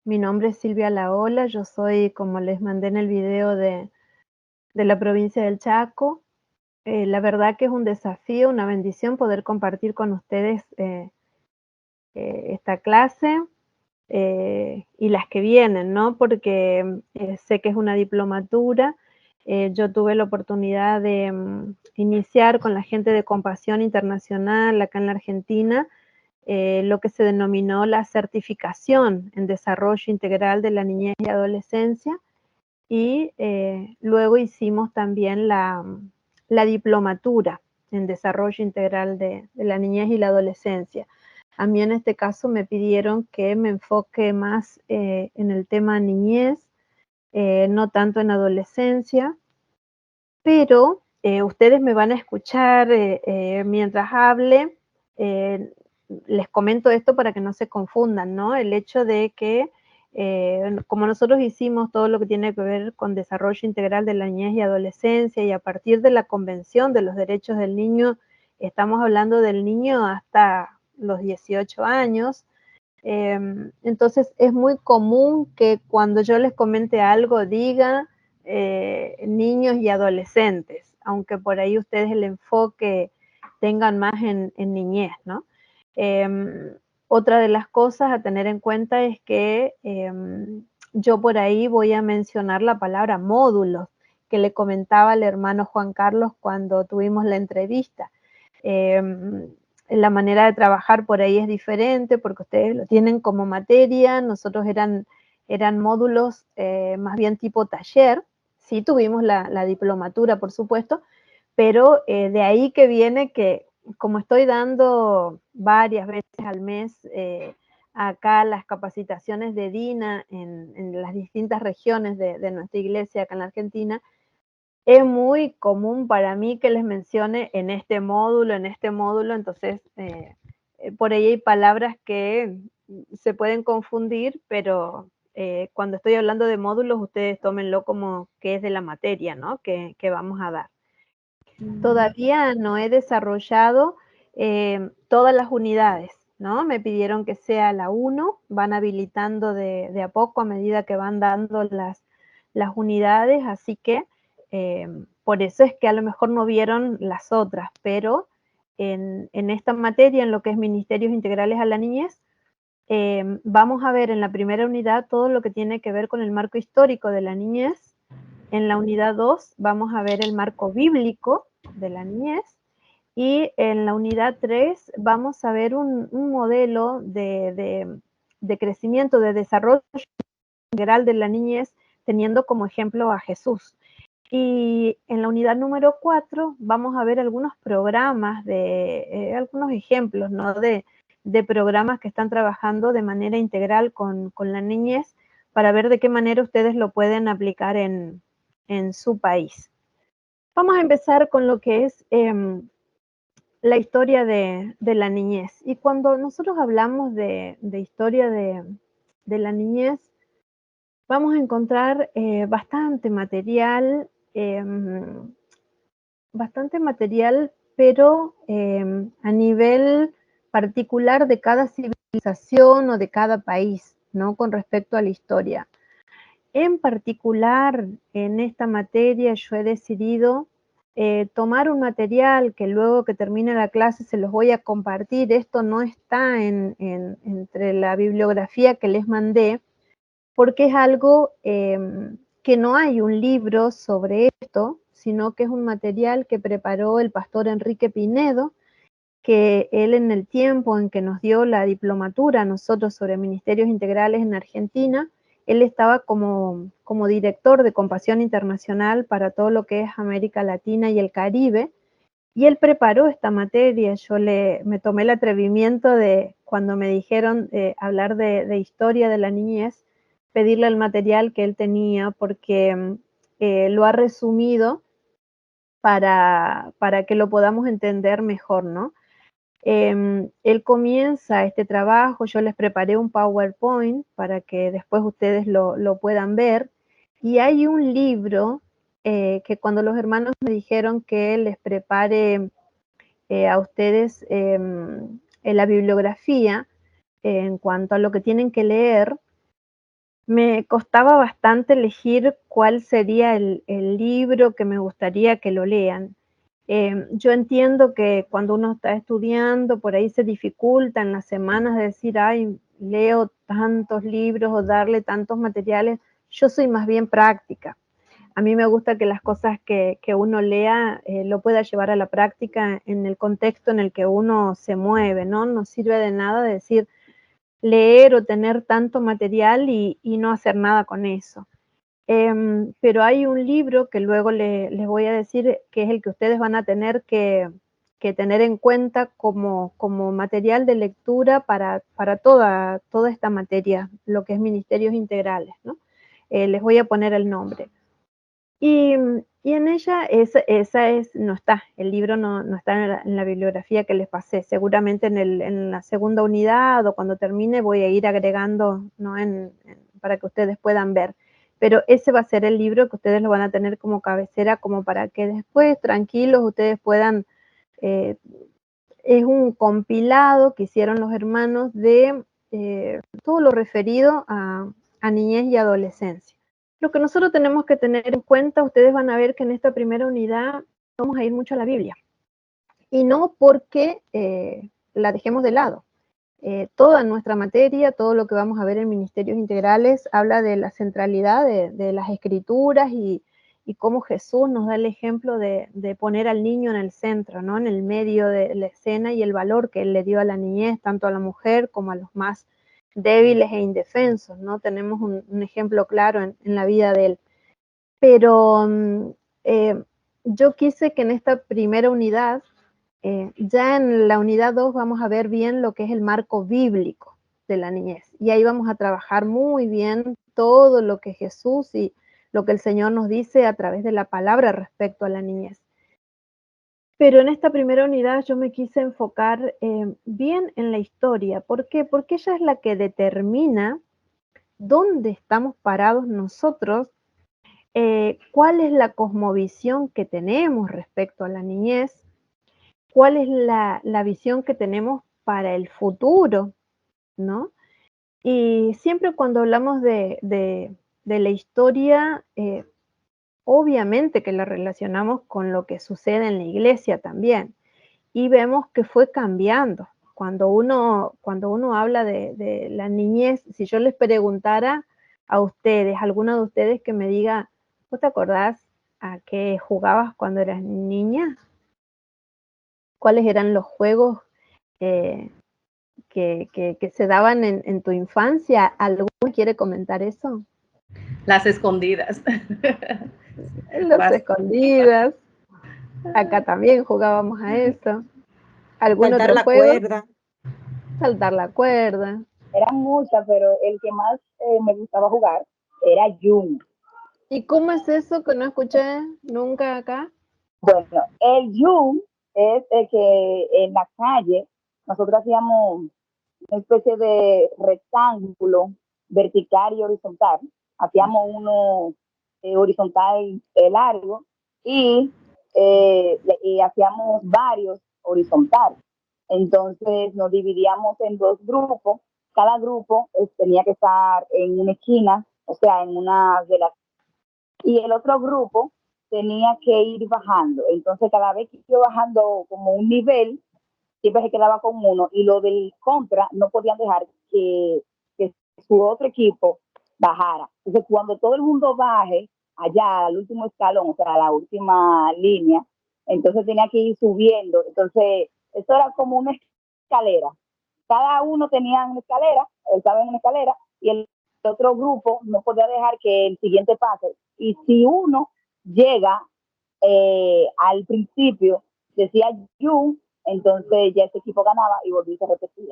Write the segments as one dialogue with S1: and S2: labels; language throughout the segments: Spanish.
S1: Mi nombre es Silvia Laola, yo soy, como les mandé en el video, de la provincia del Chaco. La verdad que es un desafío, una bendición poder compartir con ustedes esta clase y las que vienen, ¿no? Porque sé que es una diplomatura. Yo tuve la oportunidad de iniciar con la gente de Compasión Internacional acá en la Argentina, lo que se denominó la certificación en desarrollo integral de la niñez y adolescencia, y luego hicimos también la diplomatura en desarrollo integral de la niñez y la adolescencia. A mí en este caso me pidieron que me enfoque más en el tema niñez, no tanto en adolescencia, pero ustedes me van a escuchar mientras hable. eh, Les comento esto para que no se confundan, ¿no? El hecho de que, como nosotros hicimos todo lo que tiene que ver con desarrollo integral de la niñez y adolescencia, y a partir de la Convención de los Derechos del Niño, estamos hablando del niño hasta los 18 años. Entonces es muy común que cuando yo les comente algo diga niños y adolescentes, aunque por ahí ustedes el enfoque tengan más en niñez, ¿no? Otra de las cosas a tener en cuenta es que yo por ahí voy a mencionar la palabra módulos, que le comentaba al hermano Juan Carlos cuando tuvimos la entrevista. La manera de trabajar por ahí es diferente porque ustedes lo tienen como materia, nosotros eran módulos más bien tipo taller. Sí tuvimos la diplomatura, por supuesto, pero de ahí que viene que, como estoy dando varias veces al mes acá las capacitaciones de DINA en las distintas regiones de nuestra iglesia acá en la Argentina, es muy común para mí que les mencione en este módulo. Entonces por ahí hay palabras que se pueden confundir, pero cuando estoy hablando de módulos, ustedes tómenlo como que es de la materia, ¿no? Que vamos a dar. Todavía no he desarrollado todas las unidades, ¿no? Me pidieron que sea la 1, van habilitando de a poco a medida que van dando las unidades, así que por eso es que a lo mejor no vieron las otras, pero en esta materia, en lo que es Ministerios Integrales a la Niñez, vamos a ver en la primera unidad todo lo que tiene que ver con el marco histórico de la niñez. En la unidad 2 vamos a ver el marco bíblico de la niñez, y en la unidad 3 vamos a ver un modelo de crecimiento, de desarrollo integral de la niñez, teniendo como ejemplo a Jesús. Y en la unidad número 4 vamos a ver algunos programas, algunos ejemplos, ¿no? de programas que están trabajando de manera integral con la niñez, para ver de qué manera ustedes lo pueden aplicar en su país. Vamos a empezar con lo que es la historia de la niñez. Y cuando nosotros hablamos de historia de la niñez, vamos a encontrar bastante material, pero a nivel particular de cada civilización o de cada país, ¿no? Con respecto a la historia. En particular, en esta materia yo he decidido tomar un material que luego que termine la clase se los voy a compartir. Esto no está entre la bibliografía que les mandé, porque es algo que no hay un libro sobre esto, sino que es un material que preparó el pastor Enrique Pinedo, que él, en el tiempo en que nos dio la diplomatura a nosotros sobre ministerios integrales en Argentina, él estaba como director de Compasión Internacional para todo lo que es América Latina y el Caribe, y él preparó esta materia. Me tomé el atrevimiento de, cuando me dijeron hablar de historia de la niñez, pedirle el material que él tenía, porque lo ha resumido para que lo podamos entender mejor, ¿no? Él comienza este trabajo, yo les preparé un PowerPoint para que después ustedes lo puedan ver, y hay un libro que cuando los hermanos me dijeron que les prepare a ustedes en la bibliografía en cuanto a lo que tienen que leer, me costaba bastante elegir cuál sería el libro que me gustaría que lo lean. Yo entiendo que cuando uno está estudiando, por ahí se dificulta en las semanas de decir, ay, leo tantos libros o darle tantos materiales. Yo soy más bien práctica. A mí me gusta que las cosas que uno lea lo pueda llevar a la práctica en el contexto en el que uno se mueve, ¿no? No sirve de nada decir leer o tener tanto material y no hacer nada con eso. Pero hay un libro que luego les voy a decir que es el que ustedes van a tener que tener en cuenta como material de lectura para toda esta materia, lo que es ministerios integrales, ¿no? Les voy a poner el nombre. Y en ella esa es no está, el libro no está en la bibliografía que les pasé. Seguramente en la segunda unidad o cuando termine voy a ir agregando, ¿no? Para que ustedes puedan ver. Pero ese va a ser el libro que ustedes lo van a tener como cabecera, como para que después, tranquilos, ustedes puedan, eh, es un compilado que hicieron los hermanos de todo lo referido a niñez y adolescencia. Lo que nosotros tenemos que tener en cuenta, ustedes van a ver que en esta primera unidad vamos a ir mucho a la Biblia. Y no porque la dejemos de lado. Toda nuestra materia, todo lo que vamos a ver en Ministerios Integrales, habla de la centralidad de las Escrituras y cómo Jesús nos da el ejemplo de poner al niño en el centro, ¿no? En el medio de la escena y el valor que él le dio a la niñez, tanto a la mujer como a los más débiles e indefensos, ¿no? Tenemos un ejemplo claro en la vida de él. Pero yo quise que en esta primera unidad, ya en la unidad 2 vamos a ver bien lo que es el marco bíblico de la niñez. Y ahí vamos a trabajar muy bien todo lo que Jesús y lo que el Señor nos dice a través de la palabra respecto a la niñez. Pero en esta primera unidad yo me quise enfocar bien en la historia. ¿Por qué? Porque ella es la que determina dónde estamos parados nosotros, cuál es la cosmovisión que tenemos respecto a la niñez, cuál es la visión que tenemos para el futuro, ¿no? Y siempre cuando hablamos de la historia, obviamente que la relacionamos con lo que sucede en la iglesia también. Y vemos que fue cambiando. Cuando uno habla de la niñez, si yo les preguntara a ustedes, alguno de ustedes que me diga, ¿vos te acordás a qué jugabas cuando eras niña? ¿Cuáles eran los juegos eh, que se daban en tu infancia? ¿Alguno quiere comentar eso?
S2: Las escondidas.
S1: Los escondidas. Acá también jugábamos a eso. ¿Algún
S3: Saltar
S1: otro
S3: la
S1: juego?
S3: cuerda.
S1: Saltar la cuerda.
S4: Eran muchas, pero el que más me gustaba jugar era Jun.
S1: ¿Y cómo es eso que no escuché nunca acá?
S4: Bueno, el Jun es el que en la calle nosotros hacíamos una especie de rectángulo vertical y horizontal. Hacíamos uno horizontal largo y hacíamos varios horizontales. Entonces nos dividíamos en dos grupos. Cada grupo tenía que estar en una esquina, o sea, en una de las... Y el otro grupo tenía que ir bajando. Entonces cada vez que iba bajando como un nivel, siempre se quedaba con uno y lo del contra no podían dejar que su otro equipo bajara. Entonces, cuando todo el mundo baje allá al último escalón, o sea, a la última línea, entonces tenía que ir subiendo. Entonces, esto era como una escalera. Cada uno tenía una escalera, estaba en una escalera, y el otro grupo no podía dejar que el siguiente pase. Y si uno llega al principio, decía Jun, entonces ya ese equipo ganaba y volvía a repetir.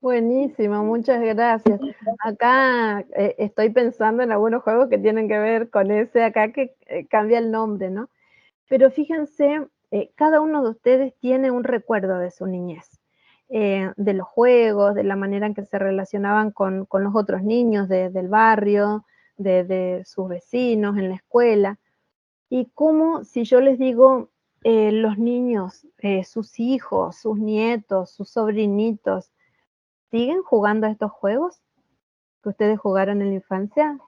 S1: Buenísimo, muchas gracias. Acá estoy pensando en algunos juegos que tienen que ver con ese acá que cambia el nombre, ¿no? Pero fíjense, cada uno de ustedes tiene un recuerdo de su niñez, de los juegos, de la manera en que se relacionaban con los otros niños del barrio, de sus vecinos en la escuela. Y cómo, si yo les digo, los niños, sus hijos, sus nietos, sus sobrinitos, ¿siguen jugando a estos juegos? que ustedes jugaron en la infancia?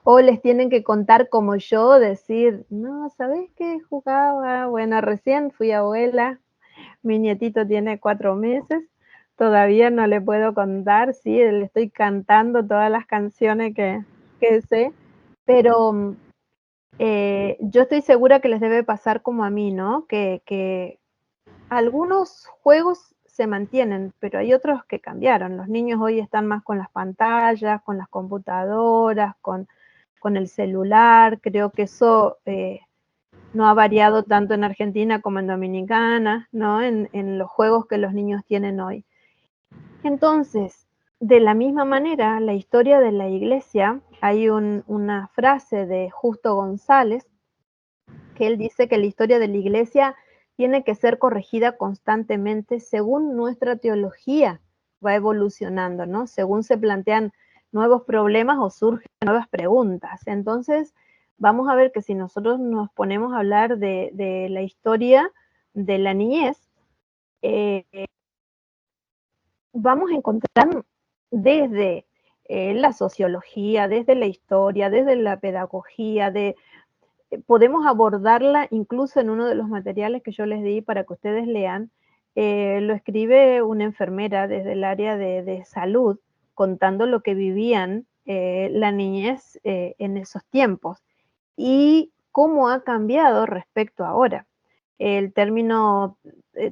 S1: ¿O les tienen que contar como yo, decir, no, ¿sabés qué jugaba? Bueno, recién fui abuela, mi nietito tiene 4 meses, todavía no le puedo contar, sí, le estoy cantando todas las canciones que sé, pero yo estoy segura que les debe pasar como a mí, ¿no? Que algunos juegos se mantienen, pero hay otros que cambiaron. Los niños hoy están más con las pantallas, con las computadoras, con el celular. Creo que eso no ha variado tanto en Argentina como en Dominicana, ¿no? En los juegos que los niños tienen hoy. Entonces, de la misma manera, la historia de la iglesia, hay una frase de Justo González, que él dice que la historia de la iglesia tiene que ser corregida constantemente según nuestra teología va evolucionando, ¿no? Según se plantean nuevos problemas o surgen nuevas preguntas. Entonces, vamos a ver que si nosotros nos ponemos a hablar de la historia de la niñez, eh, vamos a encontrar desde la sociología, desde la historia, desde la pedagogía, podemos abordarla incluso en uno de los materiales que yo les di para que ustedes lean. Lo escribe una enfermera desde el área de salud, contando lo que vivían la niñez en esos tiempos y cómo ha cambiado respecto a ahora. El término,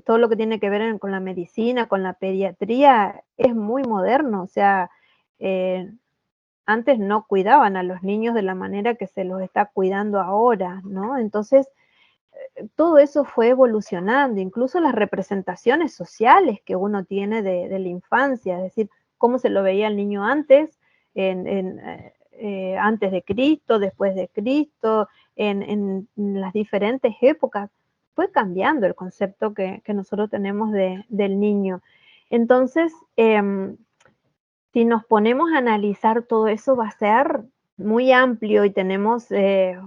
S1: todo lo que tiene que ver con la medicina, con la pediatría, es muy moderno, o sea, eh, antes no cuidaban a los niños de la manera que se los está cuidando ahora, ¿no? Entonces, todo eso fue evolucionando, incluso las representaciones sociales que uno tiene de la infancia, es decir, cómo se lo veía el niño antes, antes de Cristo, después de Cristo, en las diferentes épocas, fue cambiando el concepto que nosotros tenemos del niño. Entonces, si nos ponemos a analizar todo eso va a ser muy amplio y tenemos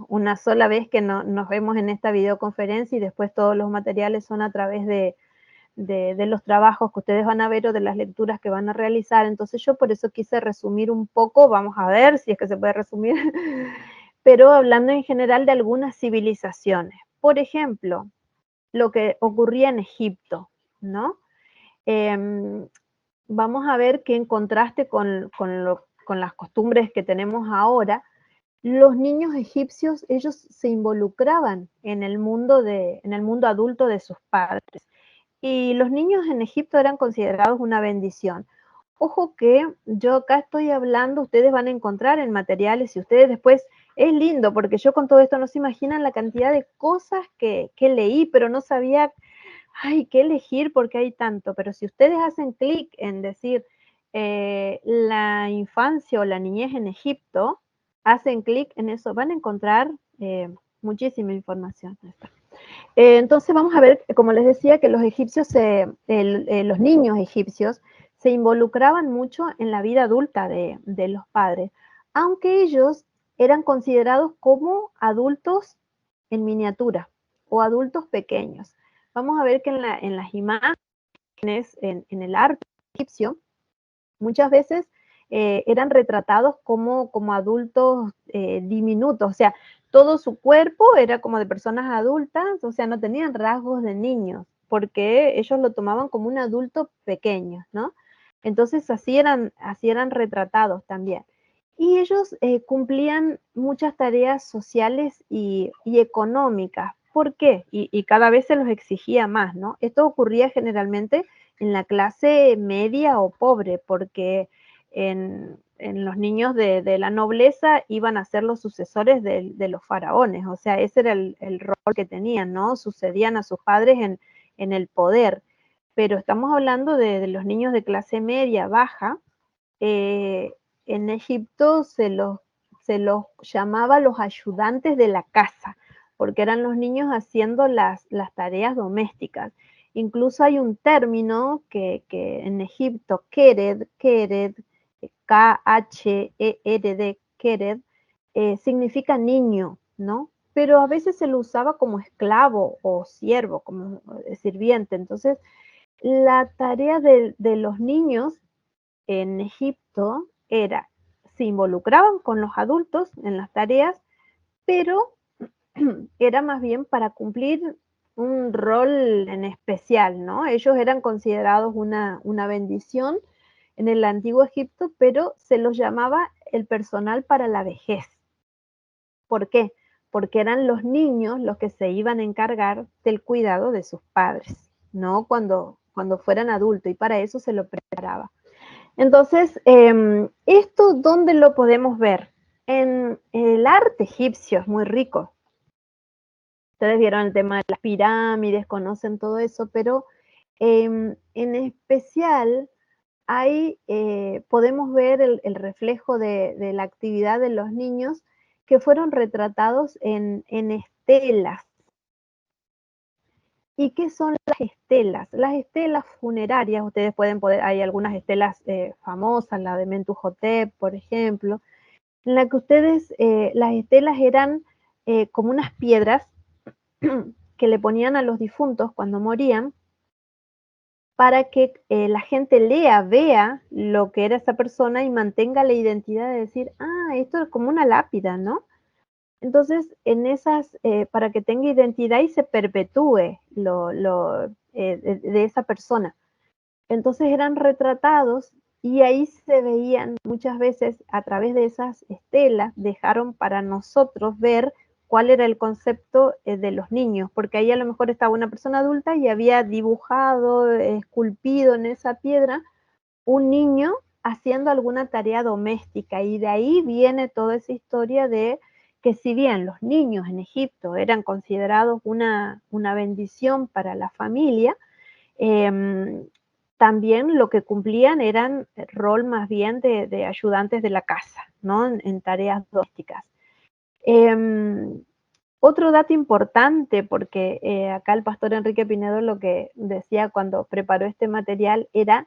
S1: una sola vez que nos vemos en esta videoconferencia y después todos los materiales son a través de los trabajos que ustedes van a ver o de las lecturas que van a realizar. Entonces yo por eso quise resumir un poco, vamos a ver si es que se puede resumir, pero hablando en general de algunas civilizaciones. Por ejemplo, lo que ocurría en Egipto, ¿no? Vamos a ver que en contraste con las costumbres que tenemos ahora, los niños egipcios, ellos se involucraban en el mundo adulto de sus padres. Y los niños en Egipto eran considerados una bendición. Ojo que yo acá estoy hablando, ustedes van a encontrar en materiales y ustedes después, es lindo porque yo con todo esto no se imaginan la cantidad de cosas que leí, pero no sabía ay, qué elegir porque hay tanto, pero si ustedes hacen clic en decir la infancia o la niñez en Egipto, hacen clic en eso, van a encontrar muchísima información. Entonces vamos a ver, como les decía, que los egipcios, los niños egipcios se involucraban mucho en la vida adulta de los padres, aunque ellos eran considerados como adultos en miniatura o adultos pequeños. Vamos a ver que en las imágenes, en el arte egipcio, muchas veces eran retratados como adultos diminutos, o sea, todo su cuerpo era como de personas adultas, o sea, no tenían rasgos de niños, porque ellos lo tomaban como un adulto pequeño, ¿no? Entonces así eran retratados también. Y ellos cumplían muchas tareas sociales y económicas. ¿Por qué? Y cada vez se los exigía más, ¿no? Esto ocurría generalmente en la clase media o pobre, porque en los niños de la nobleza iban a ser los sucesores de los faraones, o sea, ese era el rol que tenían, ¿no? Sucedían a sus padres en el poder. Pero estamos hablando de los niños de clase media, baja. En Egipto se los llamaba los ayudantes de la casa, porque eran los niños haciendo las tareas domésticas. Incluso hay un término que en Egipto, kered, K-H-E-R-D, kered, significa niño, ¿no? Pero a veces se lo usaba como esclavo o siervo, como sirviente. Entonces, la tarea de los niños en Egipto era se involucraban con los adultos en las tareas, pero era más bien para cumplir un rol en especial, ¿no? Ellos eran considerados una bendición en el antiguo Egipto, pero se los llamaba el personal para la vejez. ¿Por qué? Porque eran los niños los que se iban a encargar del cuidado de sus padres, ¿no? Cuando fueran adultos, y para eso se lo preparaba. Entonces, ¿esto dónde lo podemos ver? En el arte egipcio, es muy rico. Ustedes vieron el tema de las pirámides, conocen todo eso, pero en especial ahí podemos ver el reflejo de la actividad de los niños que fueron retratados en estelas. ¿Y qué son las estelas? Las estelas funerarias, ustedes pueden poder, hay algunas estelas famosas, la de Mentuhotep, por ejemplo, en la que ustedes, las estelas eran como unas piedras que le ponían a los difuntos cuando morían, para que la gente lea, vea lo que era esa persona y mantenga la identidad de decir, ah, esto es como una lápida, ¿no? Entonces, en esas, para que tenga identidad y se perpetúe de esa persona. Entonces eran retratados y ahí se veían muchas veces a través de esas estelas, dejaron para nosotros ver cuál era el concepto de los niños, porque ahí a lo mejor estaba una persona adulta y había dibujado, esculpido en esa piedra un niño haciendo alguna tarea doméstica, y de ahí viene toda esa historia de que si bien los niños en Egipto eran considerados una bendición para la familia, también lo que cumplían eran rol más bien de ayudantes de la casa, ¿no? En tareas domésticas. Otro dato importante, porque acá el pastor Enrique Pinedo lo que decía cuando preparó este material era,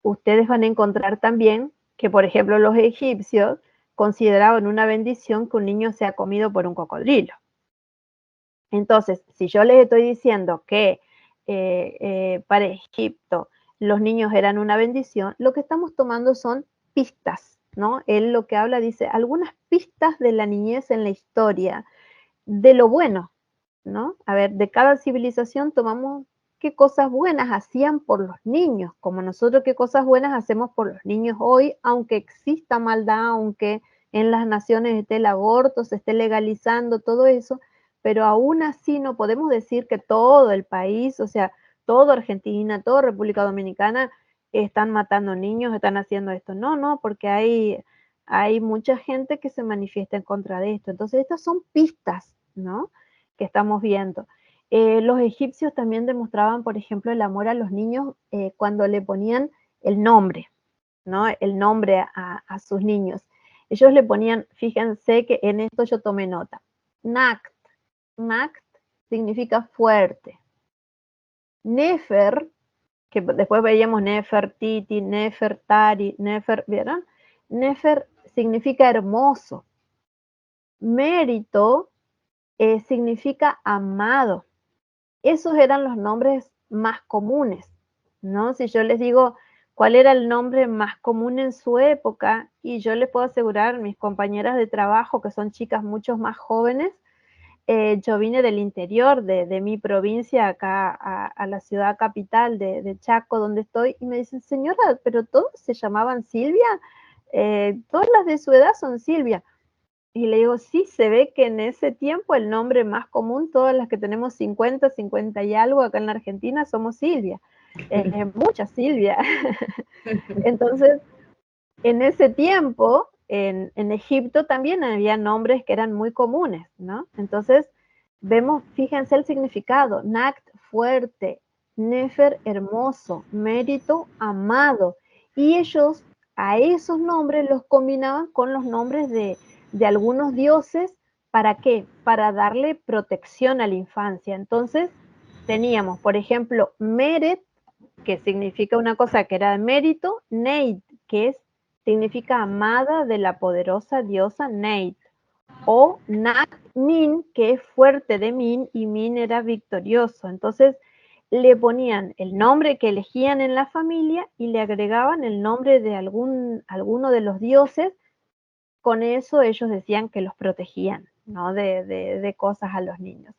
S1: ustedes van a encontrar también que, por ejemplo, los egipcios consideraban una bendición que un niño sea comido por un cocodrilo. Entonces, si yo les estoy diciendo que para Egipto los niños eran una bendición, lo que estamos tomando son pistas, ¿no? Él lo que habla, dice, algunas pistas de la niñez en la historia, de lo bueno, ¿no? A ver, de cada civilización tomamos qué cosas buenas hacían por los niños, como nosotros qué cosas buenas hacemos por los niños hoy, aunque exista maldad, aunque en las naciones esté el aborto, se esté legalizando todo eso, pero aún así no podemos decir que todo el país, o sea, toda Argentina, toda República Dominicana están matando niños, están haciendo esto. No, no, porque hay mucha gente que se manifiesta en contra de esto. Entonces, estas son pistas, ¿no?, que estamos viendo. Los egipcios también demostraban, por ejemplo, el amor a los niños cuando le ponían el nombre, ¿no? El nombre a sus niños. Ellos le ponían, fíjense que en esto yo tomé nota, Nakt. Nakt significa fuerte. Nefer, que después veíamos Nefertiti, Nefertari, ¿vieron? Nefer significa hermoso. Mérito significa amado. Esos eran los nombres más comunes, ¿no? Si yo les digo cuál era el nombre más común en su época, y yo les puedo asegurar, mis compañeras de trabajo, que son chicas mucho más jóvenes, yo vine del interior de mi provincia acá a la ciudad capital de Chaco, donde estoy, y me dicen, señora, pero todos se llamaban Silvia, todas las de su edad son Silvia. Y le digo, sí, se ve que en ese tiempo el nombre más común, todas las que tenemos 50 y algo acá en la Argentina, somos Silvia. Mucha Silvia. Entonces, en ese tiempo, en Egipto también había nombres que eran muy comunes, ¿no? Entonces, vemos, fíjense el significado, Nakt, fuerte, Nefer, hermoso, mérito, amado. Y ellos a esos nombres los combinaban con los nombres de algunos dioses. ¿Para qué? Para darle protección a la infancia. Entonces, teníamos, por ejemplo, Meret, que significa una cosa que era de mérito, Neit, que significa amada de la poderosa diosa Neit, o Nat Min, que es fuerte de Min, y Min era victorioso. Entonces, le ponían el nombre que elegían en la familia y le agregaban el nombre de alguno de los dioses. Con eso ellos decían que los protegían, ¿no? de cosas a los niños.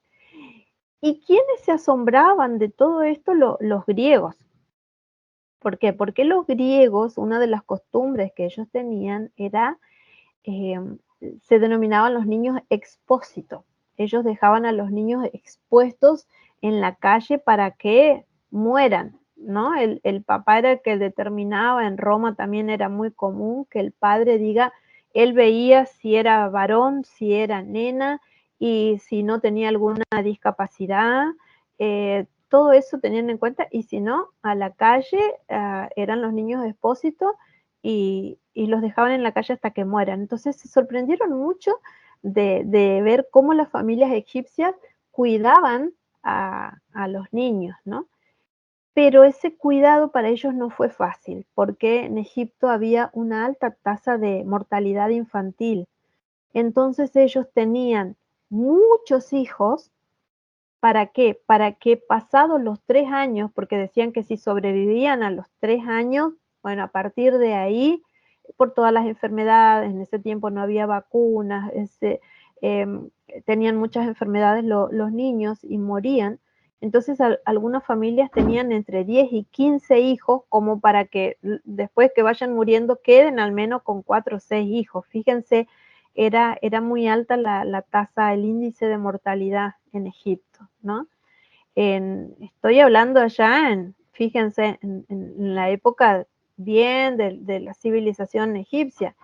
S1: ¿Y quiénes se asombraban de todo esto? Los griegos. ¿Por qué? Porque los griegos, una de las costumbres que ellos tenían era, se denominaban los niños expósitos. Ellos dejaban a los niños expuestos en la calle para que mueran, ¿no? El papá era el que determinaba, en Roma también era muy común que el padre diga, él veía si era varón, si era nena, y si no tenía alguna discapacidad, todo eso tenían en cuenta, y si no, a la calle eran los niños expósitos y los dejaban en la calle hasta que mueran. Entonces se sorprendieron mucho de ver cómo las familias egipcias cuidaban a los niños, ¿no? Pero ese cuidado para ellos no fue fácil, porque en Egipto había una alta tasa de mortalidad infantil. Entonces ellos tenían muchos hijos. ¿Para qué? Para que pasados los 3 años, porque decían que si sobrevivían a los 3 años, bueno, a partir de ahí, por todas las enfermedades, en ese tiempo no había vacunas, tenían muchas enfermedades los niños y morían. Entonces algunas familias tenían entre 10 y 15 hijos como para que después que vayan muriendo queden al menos con 4 o 6 hijos. Fíjense, era muy alta la tasa, el índice de mortalidad en Egipto, ¿no? Estoy hablando allá, fíjense, en la época bien de la civilización egipcia,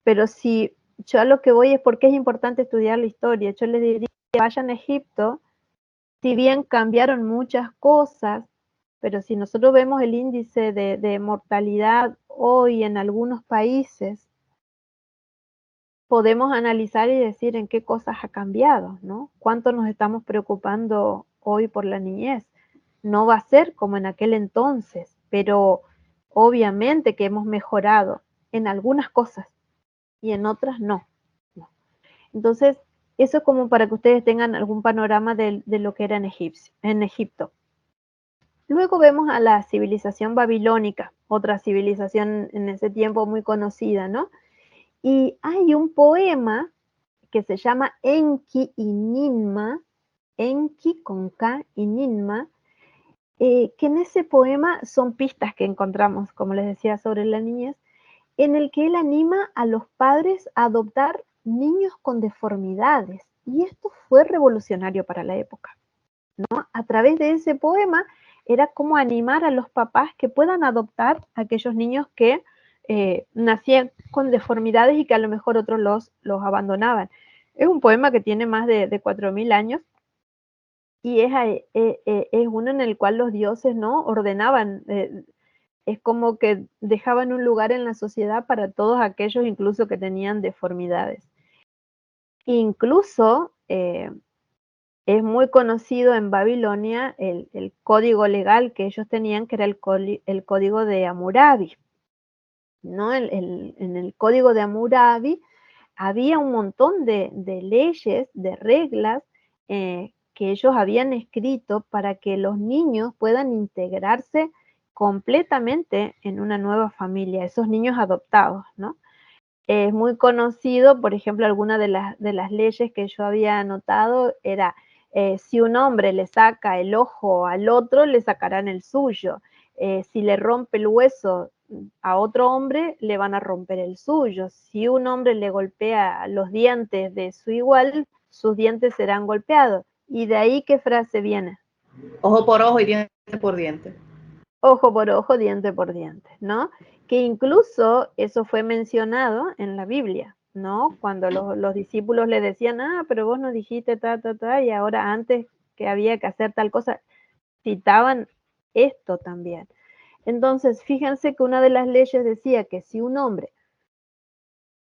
S1: pero si yo a lo que voy es porque es importante estudiar la historia. Yo les diría que vayan a Egipto, si bien cambiaron muchas cosas, pero si nosotros vemos el índice de mortalidad hoy en algunos países, podemos analizar y decir en qué cosas ha cambiado, ¿no? ¿Cuánto nos estamos preocupando hoy por la niñez? No va a ser como en aquel entonces, pero obviamente que hemos mejorado en algunas cosas y en otras no. Entonces, eso es como para que ustedes tengan algún panorama de lo que era en Egipto. Luego vemos a la civilización babilónica, otra civilización en ese tiempo muy conocida, ¿no? Y hay un poema que se llama Enki y Ninma, Enki con K y Ninma, que en ese poema son pistas que encontramos, como les decía, sobre la niñez, en el que él anima a los padres a adoptar niños con deformidades. Y esto fue revolucionario para la época, ¿no? A través de ese poema era como animar a los papás que puedan adoptar a aquellos niños que nacían con deformidades y que a lo mejor otros los abandonaban. Es un poema que tiene más de 4.000 años y es uno en el cual los dioses, ¿no?, ordenaban, es como que dejaban un lugar en la sociedad para todos aquellos incluso que tenían deformidades. Incluso es muy conocido en Babilonia el código legal que ellos tenían, que era el código de Hammurabi, ¿no? En el código de Hammurabi había un montón de leyes, de reglas que ellos habían escrito para que los niños puedan integrarse completamente en una nueva familia, esos niños adoptados, ¿no? Es muy conocido, por ejemplo, alguna de las leyes que yo había anotado era, si un hombre le saca el ojo al otro, le sacarán el suyo. Si le rompe el hueso a otro hombre, le van a romper el suyo. Si un hombre le golpea los dientes de su igual, sus dientes serán golpeados. ¿Y de ahí qué frase viene?
S2: Ojo por ojo y diente por diente.
S1: Ojo por ojo, diente por diente, ¿no? Que incluso eso fue mencionado en la Biblia, ¿no? Cuando los discípulos le decían, pero vos nos dijiste y ahora antes que había que hacer tal cosa, citaban esto también. Entonces, fíjense que una de las leyes decía que si un hombre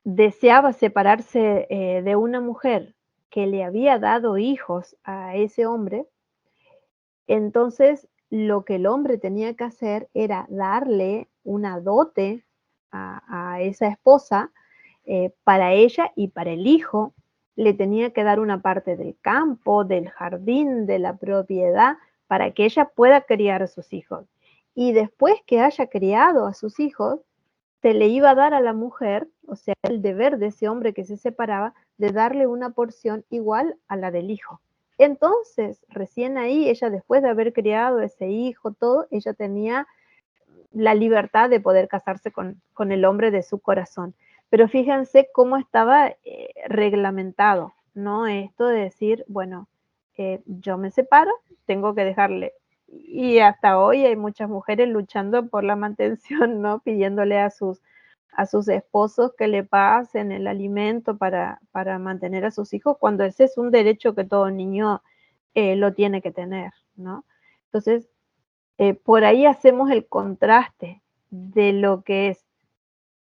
S1: deseaba separarse de una mujer que le había dado hijos a ese hombre, entonces lo que el hombre tenía que hacer era darle una dote a esa esposa, para ella y para el hijo. Le tenía que dar una parte del campo, del jardín, de la propiedad, para que ella pueda criar a sus hijos. Y después que haya criado a sus hijos, se le iba a dar a la mujer, o sea, el deber de ese hombre que se separaba, de darle una porción igual a la del hijo. Entonces, recién ahí, ella después de haber criado ese hijo, todo, ella tenía la libertad de poder casarse con el hombre de su corazón. Pero fíjense cómo estaba reglamentado, ¿no? Esto de decir, bueno, yo me separo, tengo que dejarle. Y hasta hoy hay muchas mujeres luchando por la mantención, ¿no? Pidiéndole a sus esposos que le pasen el alimento para mantener a sus hijos, cuando ese es un derecho que todo niño lo tiene que tener, ¿no? Entonces, por ahí hacemos el contraste de lo que es,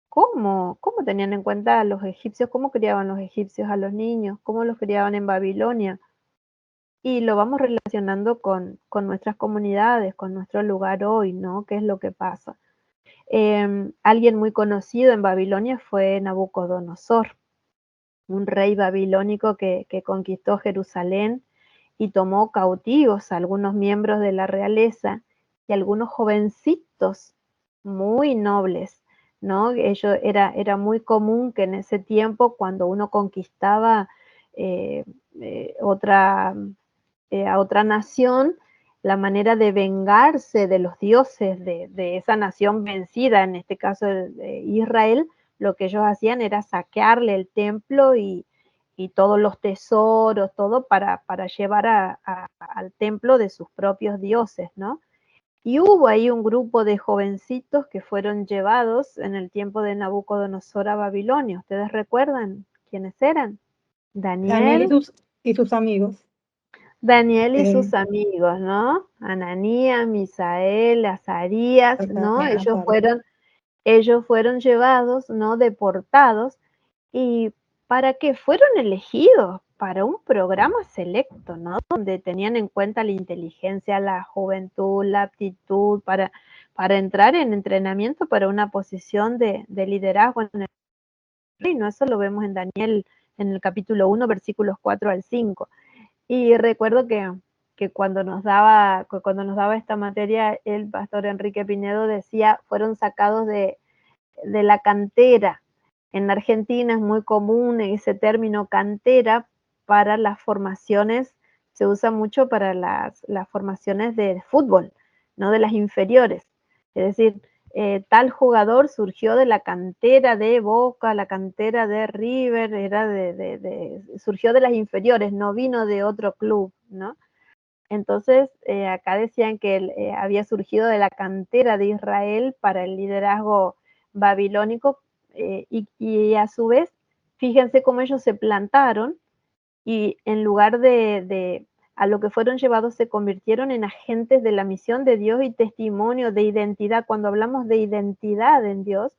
S1: cómo tenían en cuenta a los egipcios, cómo criaban los egipcios a los niños, cómo los criaban en Babilonia, y lo vamos relacionando con nuestras comunidades, con nuestro lugar hoy, ¿no? ¿Qué es lo que pasa? Alguien muy conocido en Babilonia fue Nabucodonosor, un rey babilónico que conquistó Jerusalén y tomó cautivos a algunos miembros de la realeza y algunos jovencitos muy nobles, ¿no? Era muy común que en ese tiempo, cuando uno conquistaba eh, eh, otra, a otra nación, la manera de vengarse de los dioses de esa nación vencida, en este caso de Israel, lo que ellos hacían era saquearle el templo y todos los tesoros, todo para llevar al templo de sus propios dioses, ¿no? Y hubo ahí un grupo de jovencitos que fueron llevados en el tiempo de Nabucodonosor a Babilonia. ¿Ustedes recuerdan quiénes eran?
S3: Daniel y sus amigos.
S1: Daniel y
S3: Eh,
S1: sus amigos, ¿no? Ananías, Misael, Azarías, ¿no? Ellos fueron llevados, ¿no? Deportados. ¿Y para qué? Fueron elegidos para un programa selecto, ¿no? Donde tenían en cuenta la inteligencia, la juventud, la aptitud para entrar en entrenamiento para una posición de liderazgo en el reino. Eso lo vemos en Daniel, en el capítulo 1, versículos 4 al 5. Y recuerdo que cuando nos daba esta materia, el pastor Enrique Pinedo decía, fueron sacados de la cantera. En Argentina es muy común ese término cantera para las formaciones, se usa mucho para las formaciones de fútbol, no de las inferiores. Es decir, tal jugador surgió de la cantera de Boca, la cantera de River, surgió de las inferiores, no vino de otro club, ¿no? Entonces, acá decían que él había surgido de la cantera de Israel para el liderazgo babilónico, y a su vez, fíjense cómo ellos se plantaron y en lugar de a lo que fueron llevados se convirtieron en agentes de la misión de Dios y testimonio de identidad. Cuando hablamos de identidad en Dios,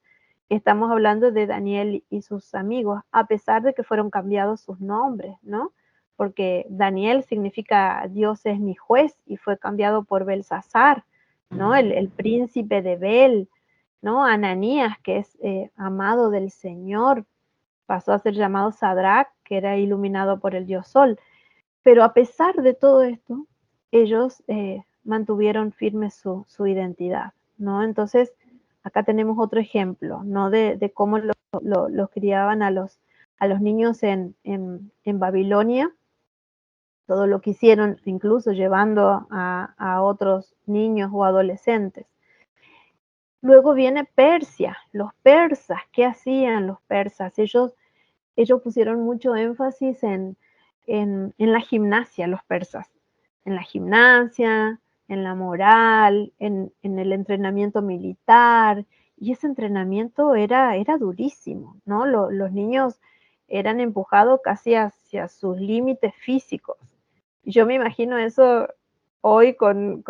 S1: estamos hablando de Daniel y sus amigos, a pesar de que fueron cambiados sus nombres, ¿no? Porque Daniel significa Dios es mi juez y fue cambiado por Belsasar, ¿no? El príncipe de Bel, ¿no? Ananías, que es amado del Señor, pasó a ser llamado Sadrach, que era iluminado por el dios Sol. Pero a pesar de todo esto, ellos mantuvieron firme su identidad, ¿no? Entonces, acá tenemos otro ejemplo, ¿no? De cómo los criaban a los niños en Babilonia, todo lo que hicieron, incluso llevando a otros niños o adolescentes. Luego viene Persia, los persas. ¿Qué hacían los persas? Ellos pusieron mucho énfasis en la gimnasia, los persas, en la gimnasia, en la moral, en el entrenamiento militar, y ese entrenamiento era durísimo, ¿no? Los niños eran empujados casi hacia sus límites físicos. Yo me imagino eso hoy con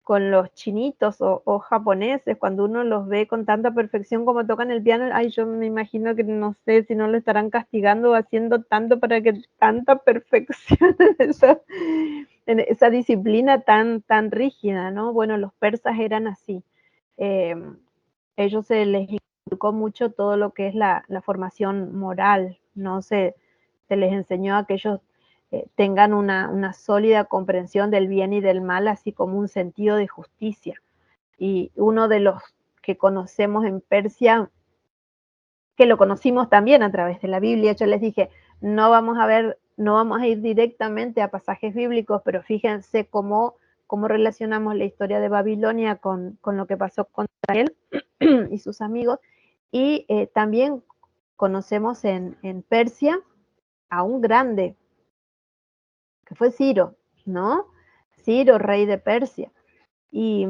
S1: los chinitos o japoneses, cuando uno los ve con tanta perfección como tocan el piano, ay, yo me imagino que no sé si no lo estarán castigando o haciendo tanto para que tanta perfección en esa disciplina tan rígida, ¿no? Bueno, los persas eran así. Ellos se les inculcó mucho todo lo que es la formación moral, ¿no? Se les enseñó a que ellos tengan una sólida comprensión del bien y del mal, así como un sentido de justicia. Y uno de los que conocemos en Persia, que lo conocimos también a través de la Biblia, yo les dije, no vamos a ir directamente a pasajes bíblicos, pero fíjense cómo relacionamos la historia de Babilonia con lo que pasó con Israel y sus amigos. Y también conocemos en Persia a un grande, que fue Ciro, ¿no? Ciro, rey de Persia. Y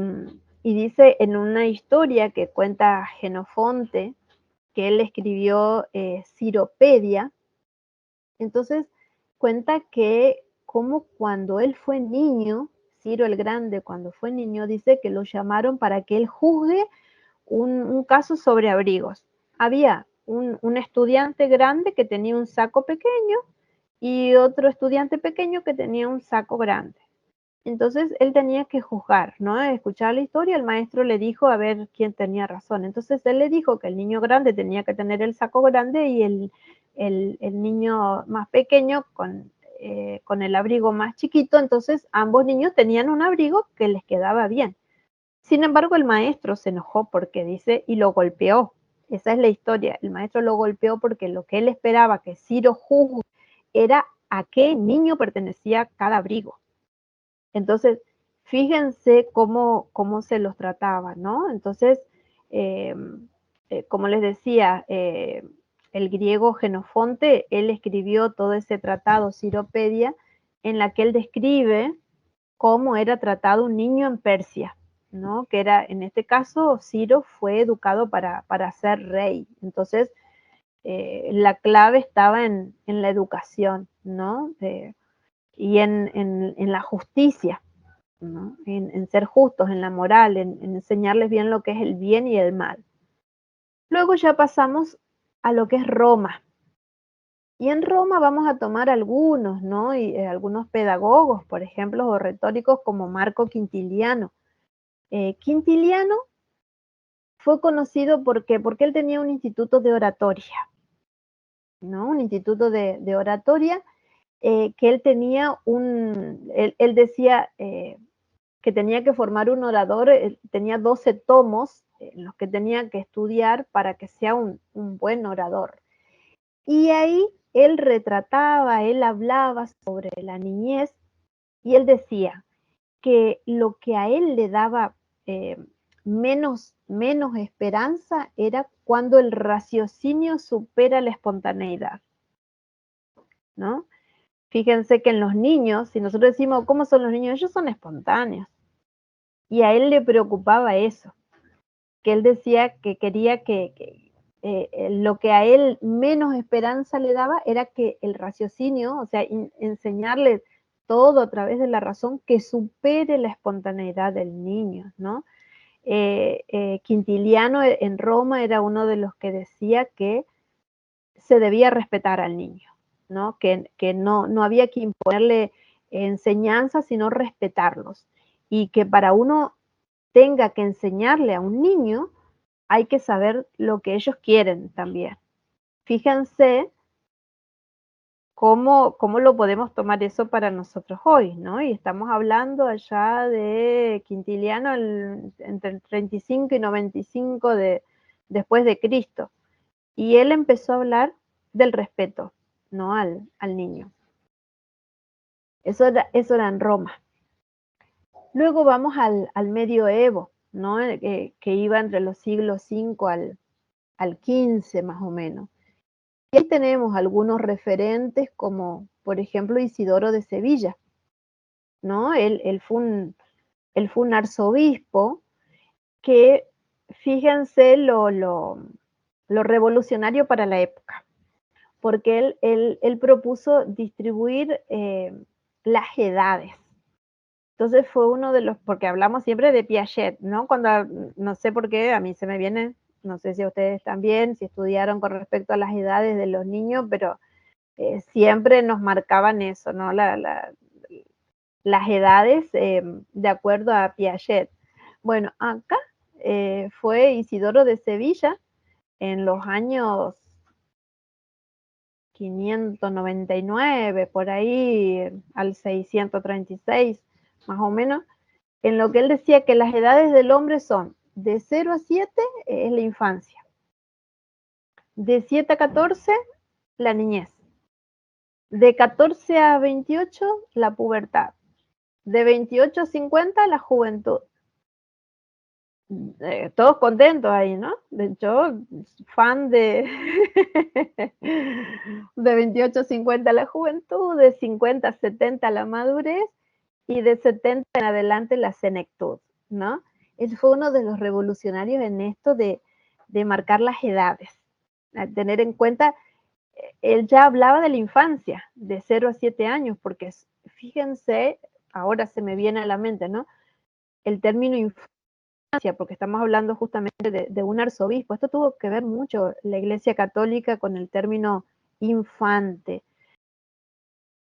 S1: dice en una historia que cuenta Jenofonte, que él escribió Ciropedia, entonces cuenta que como cuando él fue niño, Ciro el Grande, cuando fue niño, dice que lo llamaron para que él juzgue un caso sobre abrigos. Había un estudiante grande que tenía un saco pequeño y otro estudiante pequeño que tenía un saco grande. Entonces él tenía que juzgar, ¿no? Escuchar la historia, el maestro le dijo a ver quién tenía razón. Entonces él le dijo que el niño grande tenía que tener el saco grande y el niño más pequeño con el abrigo más chiquito. Entonces ambos niños tenían un abrigo que les quedaba bien. Sin embargo, el maestro se enojó porque dice, y lo golpeó. Esa es la historia. El maestro lo golpeó porque lo que él esperaba que Ciro juzgue era a qué niño pertenecía cada abrigo. Entonces, fíjense cómo se los trataba, ¿no? Entonces, como les decía, el griego Jenofonte, él escribió todo ese tratado, Ciropedia, en la que él describe cómo era tratado un niño en Persia, ¿no? Que era, en este caso, Ciro fue educado para ser rey. Entonces, la clave estaba en la educación, ¿no? Y en la justicia, ¿no? En ser justos, en la moral, en enseñarles bien lo que es el bien y el mal. Luego ya pasamos a lo que es Roma. Y en Roma vamos a tomar algunos, ¿no? Y algunos pedagogos, por ejemplo, o retóricos como Marco Quintiliano. Quintiliano fue conocido porque él tenía un instituto de oratoria, ¿no? Un instituto de oratoria que él tenía él decía que tenía que formar un orador, tenía 12 tomos en los que tenía que estudiar para que sea un buen orador. Y ahí él retrataba, él hablaba sobre la niñez y él decía que lo que a él le daba menos esperanza era cuando el raciocinio supera la espontaneidad, ¿no? Fíjense que en los niños, si nosotros decimos, ¿cómo son los niños? Ellos son espontáneos. Y a él le preocupaba eso, que él decía que quería que lo que a él menos esperanza le daba era que el raciocinio, o sea, enseñarle todo a través de la razón que supere la espontaneidad del niño, ¿no? Quintiliano en Roma era uno de los que decía que se debía respetar al niño, ¿no? Que no había que imponerle enseñanza, sino respetarlos. Y que para uno tenga que enseñarle a un niño, hay que saber lo que ellos quieren también. Fíjense cómo lo podemos tomar eso para nosotros hoy, ¿no? Y estamos hablando allá de Quintiliano entre el 35 y 95 después de Cristo. Y él empezó a hablar del respeto, ¿no? Al niño. Eso era en Roma. Luego vamos al medioevo, ¿no? Que iba entre los siglos 5 al 15 más o menos. Y ahí tenemos algunos referentes como, por ejemplo, Isidoro de Sevilla, ¿no? Él fue un arzobispo que, fíjense lo revolucionario para la época, porque él propuso distribuir las edades. Entonces fue uno de los, porque hablamos siempre de Piaget, ¿no? No sé por qué, a mí se me viene, no sé si a ustedes también, si estudiaron con respecto a las edades de los niños, pero siempre nos marcaban eso, ¿no? Las edades de acuerdo a Piaget. Bueno, acá fue Isidoro de Sevilla en los años 599, por ahí, al 636, más o menos, en lo que él decía que las edades del hombre son de 0 a 7 es la infancia, de 7 a 14 la niñez, de 14 a 28 la pubertad, de 28 a 50 la juventud. Todos contentos ahí, ¿no? Yo, fan de, de 28 a 50 la juventud, de 50 a 70 la madurez y de 70 en adelante la senectud, ¿no? Él fue uno de los revolucionarios en esto de marcar las edades, a tener en cuenta, él ya hablaba de la infancia, de 0 a 7 años, porque fíjense, ahora se me viene a la mente, ¿no? El término infancia, porque estamos hablando justamente de un arzobispo. Esto tuvo que ver mucho la Iglesia Católica con el término infante.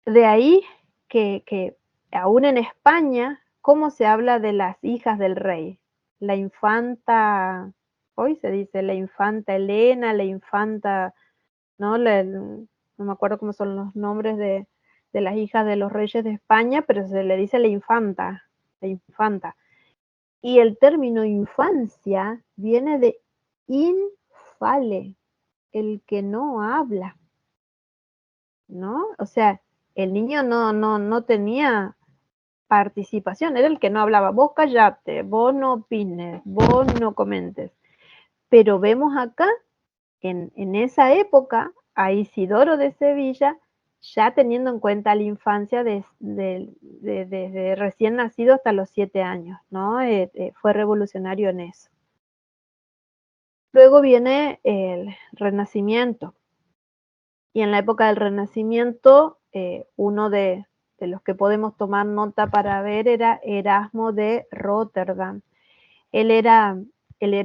S1: De ahí que aún en España, ¿cómo se habla de las hijas del rey? La infanta, hoy se dice la infanta Elena, la infanta, ¿no? No me acuerdo cómo son los nombres de las hijas de los reyes de España, pero se le dice la infanta, la infanta. Y el término infancia viene de infale, el que no habla, ¿no? O sea, el niño no tenía participación, era el que no hablaba. Vos callate, vos no opines, vos no comentes. Pero vemos acá, en esa época, a Isidoro de Sevilla, ya teniendo en cuenta la infancia desde recién nacido hasta los 7 años, ¿no? Fue revolucionario en eso. Luego viene el Renacimiento. Y en la época del Renacimiento, uno de los que podemos tomar nota para ver era Erasmo de Rotterdam. Él era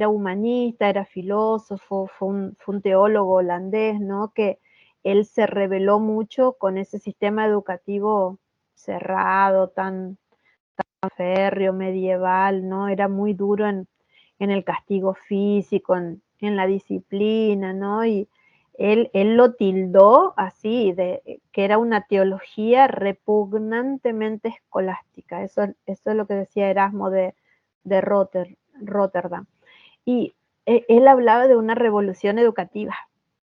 S1: humanista, era filósofo, fue un teólogo holandés, ¿no? Que él se rebeló mucho con ese sistema educativo cerrado, tan férreo, medieval, ¿no? Era muy duro en el castigo físico, en la disciplina, ¿no? Y él lo tildó así, de que era una teología repugnantemente escolástica. Eso es lo que decía Erasmo de Rotterdam. Y él hablaba de una revolución educativa.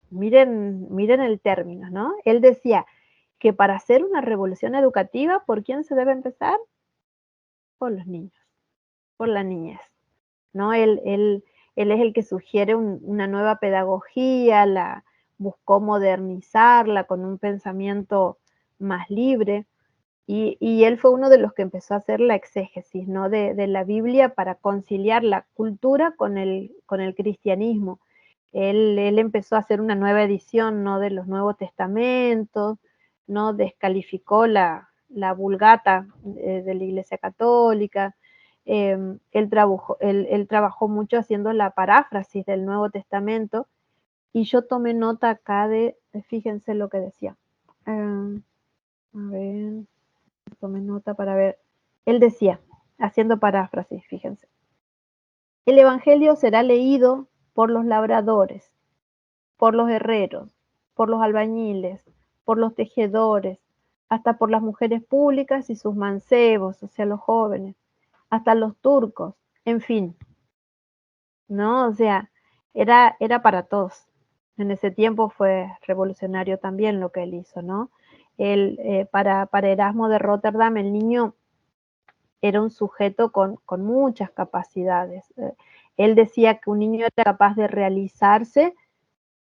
S1: Miren el término, ¿no? Él decía que para hacer una revolución educativa, ¿por quién se debe empezar? Por los niños, por la niñez, ¿no? Él es el que sugiere una nueva pedagogía, buscó modernizarla con un pensamiento más libre, y él fue uno de los que empezó a hacer la exégesis, ¿no? de la Biblia para conciliar la cultura con el cristianismo. Él empezó a hacer una nueva edición, ¿no? de los Nuevos Testamentos, ¿no? Descalificó la Vulgata de la Iglesia Católica. Él trabajó mucho haciendo la paráfrasis del Nuevo Testamento, y yo tomé nota acá fíjense lo que decía. A ver, tomé nota para ver. Él decía, haciendo paráfrasis, fíjense: el Evangelio será leído por los labradores, por los herreros, por los albañiles, por los tejedores, hasta por las mujeres públicas y sus mancebos, o sea, los jóvenes, hasta los turcos, en fin, ¿no? O sea, era para todos. En ese tiempo fue revolucionario también lo que él hizo, ¿no? Para Erasmo de Rotterdam, el niño era un sujeto con muchas capacidades. Él decía que un niño era capaz de realizarse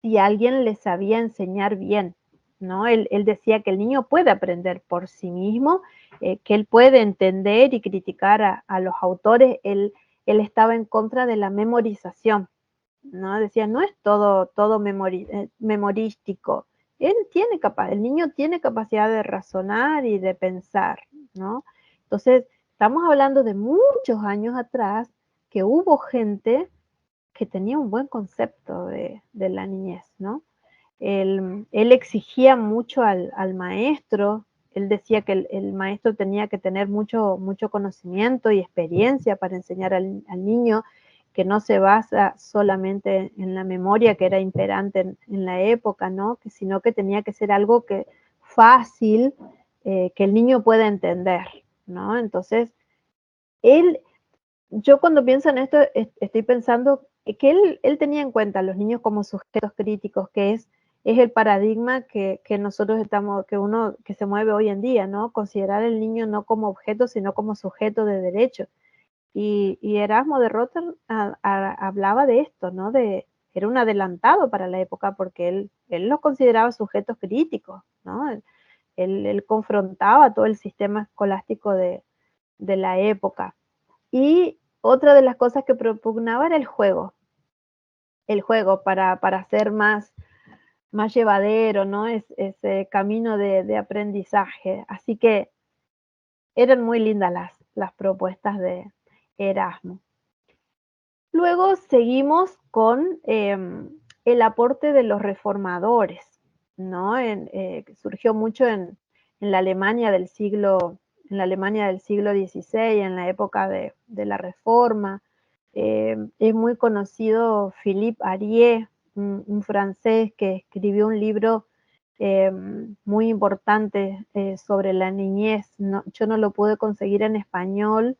S1: si alguien le sabía enseñar bien, ¿no? Él decía que el niño puede aprender por sí mismo, que él puede entender y criticar a los autores. Él estaba en contra de la memorización, ¿no? Decía, no es todo memorístico. El niño tiene capacidad de razonar y de pensar, ¿no? Entonces, estamos hablando de muchos años atrás, que hubo gente que tenía un buen concepto de la niñez, ¿no? Él exigía mucho al maestro. Él decía que el maestro tenía que tener mucho conocimiento y experiencia para enseñar al niño. que no se basa solamente en la memoria que era imperante en la época, ¿no? Sino que tenía que ser algo que fácil, que el niño pueda entender, ¿no? Entonces, yo cuando pienso en esto, estoy pensando que él tenía en cuenta a los niños como sujetos críticos, que es el paradigma que nosotros estamos, que se mueve hoy en día, ¿no? Considerar al niño no como objeto, sino como sujeto de derecho. Y Erasmo de Rotterdam hablaba de esto, ¿no? Era un adelantado para la época porque él los consideraba sujetos críticos, ¿no? Él confrontaba todo el sistema escolástico de la época. Y otra de las cosas que propugnaba era el juego para hacer más llevadero, ¿no? Ese camino de aprendizaje. Así que eran muy lindas las propuestas de Erasmo. Luego seguimos con el aporte de los reformadores, ¿no? Surgió mucho en la Alemania del siglo XVI, en la época de la Reforma. Es muy conocido Philippe Arié, un francés que escribió un libro muy importante sobre la niñez. Yo no lo pude conseguir en español,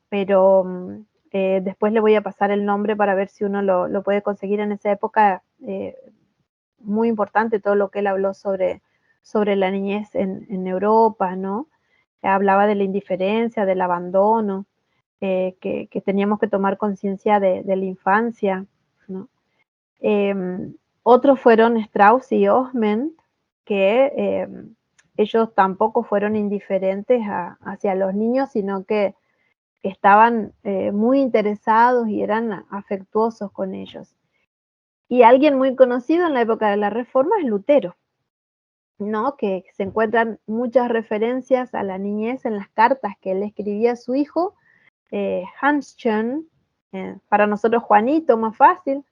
S1: pero después le voy a pasar el nombre para ver si uno lo puede conseguir en esa época. Muy importante todo lo que él habló sobre la niñez en Europa, ¿no? Hablaba de la indiferencia, del abandono, que teníamos que tomar conciencia de la infancia, ¿no? Otros fueron Strauss y Osment, que ellos tampoco fueron indiferentes hacia los niños, sino que estaban muy interesados y eran afectuosos con ellos. Y alguien muy conocido en la época de la Reforma es Lutero, ¿no? Que se encuentran muchas referencias a la niñez en las cartas que él escribía a su hijo, Hanschen, para nosotros Juanito, más fácil,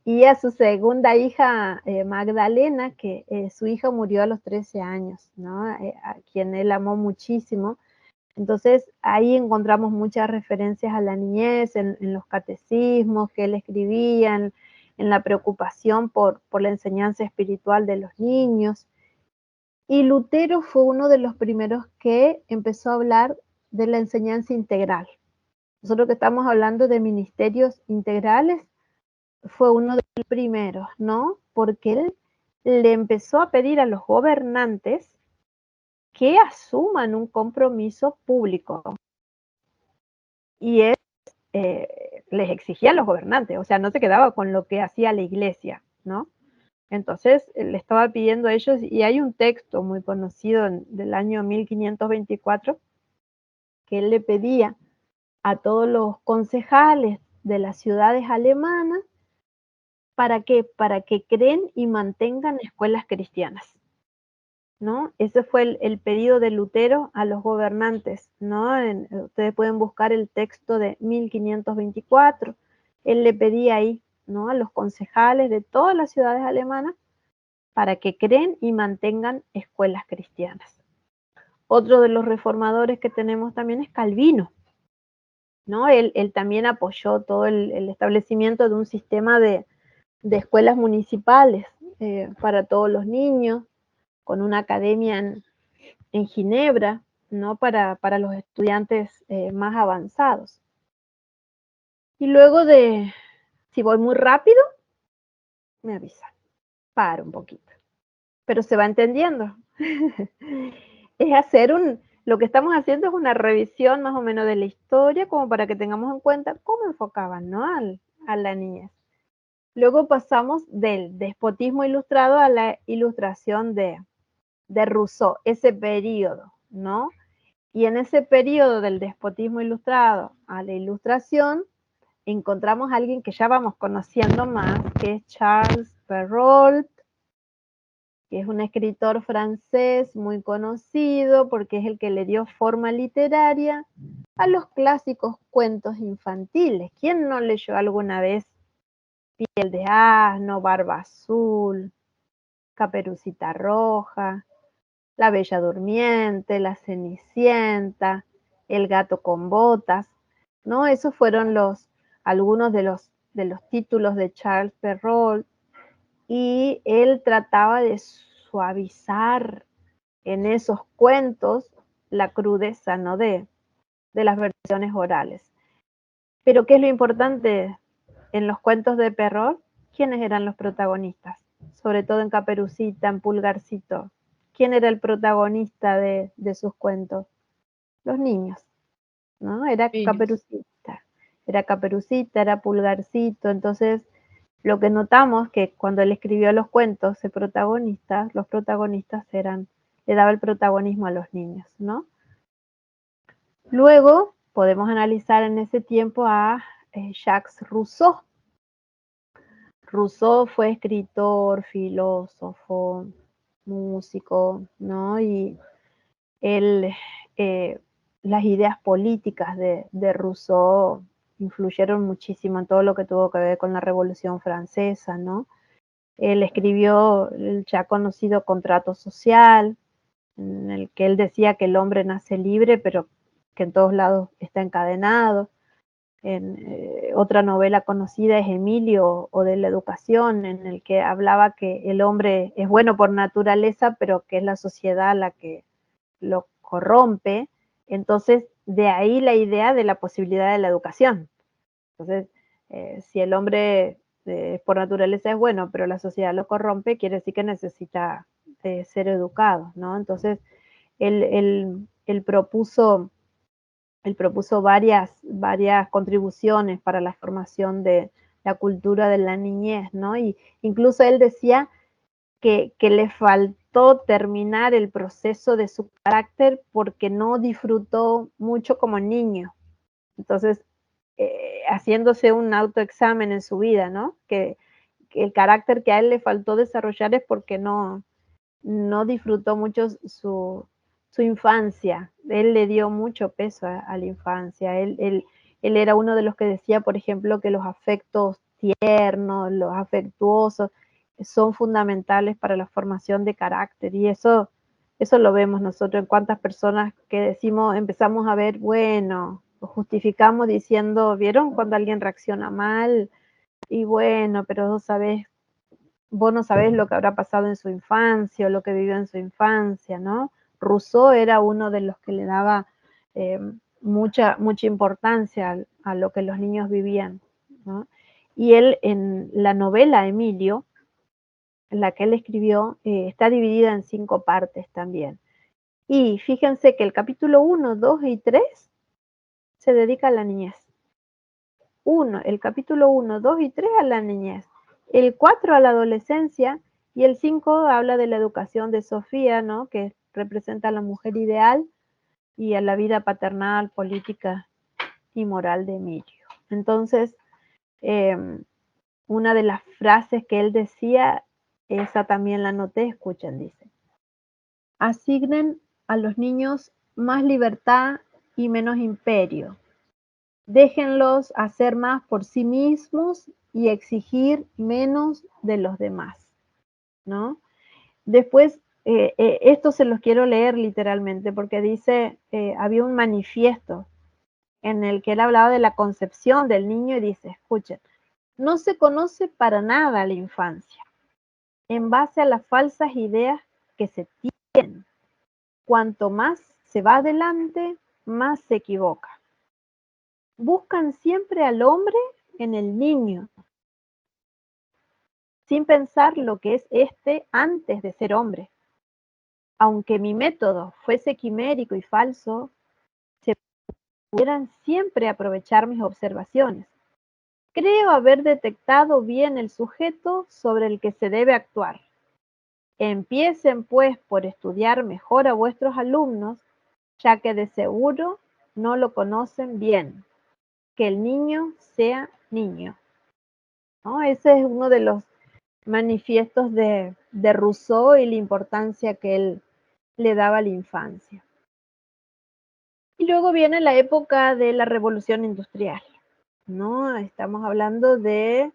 S1: y a su segunda hija, Magdalena, que su hija murió a los 13 años, ¿no? A quien él amó muchísimo. Entonces ahí encontramos muchas referencias a la niñez, en los catecismos que él escribía, en la preocupación por la enseñanza espiritual de los niños. Y Lutero fue uno de los primeros que empezó a hablar de la enseñanza integral. Nosotros que estamos hablando de ministerios integrales, fue uno de los primeros, ¿no? Porque él le empezó a pedir a los gobernantes que asuman un compromiso público. Y él les exigía a los gobernantes, o sea, no se quedaba con lo que hacía la iglesia, ¿no? Entonces le estaba pidiendo a ellos, y hay un texto muy conocido del año 1524, que él le pedía a todos los concejales de las ciudades alemanas para que creen y mantengan escuelas cristianas, ¿no? Ese fue el pedido de Lutero a los gobernantes, ¿no? Ustedes pueden buscar el texto de 1524. Él le pedía ahí, ¿no? A los concejales de todas las ciudades alemanas para que creen y mantengan escuelas cristianas. Otro de los reformadores que tenemos también es Calvino, ¿no? Él también apoyó todo el establecimiento de un sistema de escuelas municipales para todos los niños, con una academia en Ginebra, ¿no? Para los estudiantes más avanzados. Y luego si voy muy rápido, me avisan, paro un poquito, pero se va entendiendo. Lo que estamos haciendo es una revisión más o menos de la historia, como para que tengamos en cuenta cómo enfocaban, ¿no? a la niñez. Luego pasamos del despotismo ilustrado a la ilustración de Rousseau, ese periodo, ¿no? Y en ese periodo del despotismo ilustrado a la ilustración, encontramos a alguien que ya vamos conociendo más, que es Charles Perrault, que es un escritor francés muy conocido porque es el que le dio forma literaria a los clásicos cuentos infantiles. ¿Quién no leyó alguna vez Piel de asno, Barba azul, Caperucita roja, La Bella Durmiente, La Cenicienta, El gato con botas? ¿No? Esos fueron los algunos de los títulos de Charles Perrault, y él trataba de suavizar en esos cuentos la crudeza, ¿no?, de las versiones orales. Pero ¿qué es lo importante en los cuentos de Perrault? ¿Quiénes eran los protagonistas? Sobre todo en Caperucita, en Pulgarcito. ¿Quién era el protagonista de sus cuentos? Los niños, ¿no? Era Caperucita, era Pulgarcito. Entonces, lo que notamos que cuando él escribió los cuentos de protagonistas, los protagonistas le daba el protagonismo a los niños, ¿no? Luego podemos analizar en ese tiempo a Jacques Rousseau. Rousseau fue escritor, filósofo, músico, ¿no? Y él, las ideas políticas de Rousseau influyeron muchísimo en todo lo que tuvo que ver con la Revolución Francesa, ¿no? Él escribió el ya conocido Contrato Social, en el que él decía que el hombre nace libre, pero que en todos lados está encadenado. Otra novela conocida es Emilio, o de la educación, en el que hablaba que el hombre es bueno por naturaleza, pero que es la sociedad la que lo corrompe. Entonces, de ahí la idea de la posibilidad de la educación. Entonces, si el hombre por naturaleza es bueno, pero la sociedad lo corrompe, quiere decir que necesita ser educado, ¿no? Entonces, él propuso varias contribuciones para la formación de la cultura de la niñez, ¿no? Y incluso él decía que le faltó terminar el proceso de su carácter porque no disfrutó mucho como niño. Entonces, haciéndose un autoexamen en su vida, ¿no? Que el carácter que a él le faltó desarrollar es porque no disfrutó mucho su infancia. Él le dio mucho peso a la infancia. Él era uno de los que decía, por ejemplo, que los afectos tiernos, los afectuosos, son fundamentales para la formación de carácter. Y eso lo vemos nosotros en cuántas personas que decimos, empezamos a ver, bueno, lo justificamos diciendo, ¿vieron cuando alguien reacciona mal? Y bueno, pero vos no sabés lo que habrá pasado en su infancia o lo que vivió en su infancia, ¿no? Rousseau era uno de los que le daba mucha importancia a lo que los niños vivían, ¿no? Y él, en la novela Emilio, en la que él escribió, está dividida en 5 partes también. Y fíjense que el capítulo 1, 2 y 3 se dedica a la niñez. El capítulo 1, 2 y 3 a la niñez. El 4 a la adolescencia, y el 5 habla de la educación de Sofía, ¿no? Que representa a la mujer ideal, y a la vida paternal, política y moral de Emilio. Entonces, una de las frases que él decía, esa también la anoté, escuchen, dice: asignen a los niños más libertad y menos imperio. Déjenlos hacer más por sí mismos y exigir menos de los demás, ¿no? Después, esto se los quiero leer literalmente, porque dice, había un manifiesto en el que él hablaba de la concepción del niño y dice, escuchen, no se conoce para nada la infancia, en base a las falsas ideas que se tienen. Cuanto más se va adelante, más se equivoca. Buscan siempre al hombre en el niño, sin pensar lo que es este antes de ser hombre. Aunque mi método fuese quimérico y falso, se pudieran siempre aprovechar mis observaciones. Creo haber detectado bien el sujeto sobre el que se debe actuar. Empiecen, pues, por estudiar mejor a vuestros alumnos, ya que de seguro no lo conocen bien. Que el niño sea niño, ¿no? Ese es uno de los manifiestos de Rousseau y la importancia que él le daba a la infancia. Y luego viene la época de la Revolución Industrial, ¿no? Estamos hablando de,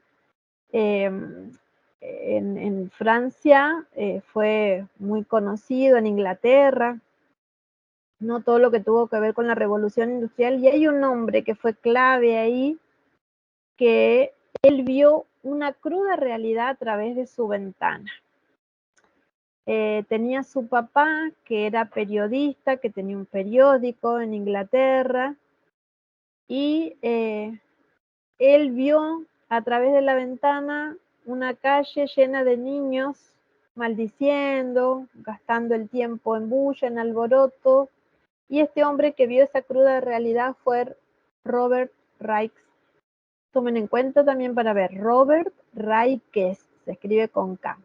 S1: en Francia fue muy conocido, en Inglaterra, ¿no? Todo lo que tuvo que ver con la Revolución Industrial. Y hay un hombre que fue clave ahí, que él vio una cruda realidad a través de su ventana. Tenía su papá, que era periodista, que tenía un periódico en Inglaterra, y él vio a través de la ventana una calle llena de niños maldiciendo, gastando el tiempo en bulla, en alboroto, y este hombre que vio esa cruda realidad fue Robert Raikes. Tomen en cuenta también para ver, Robert Raikes, se escribe con K.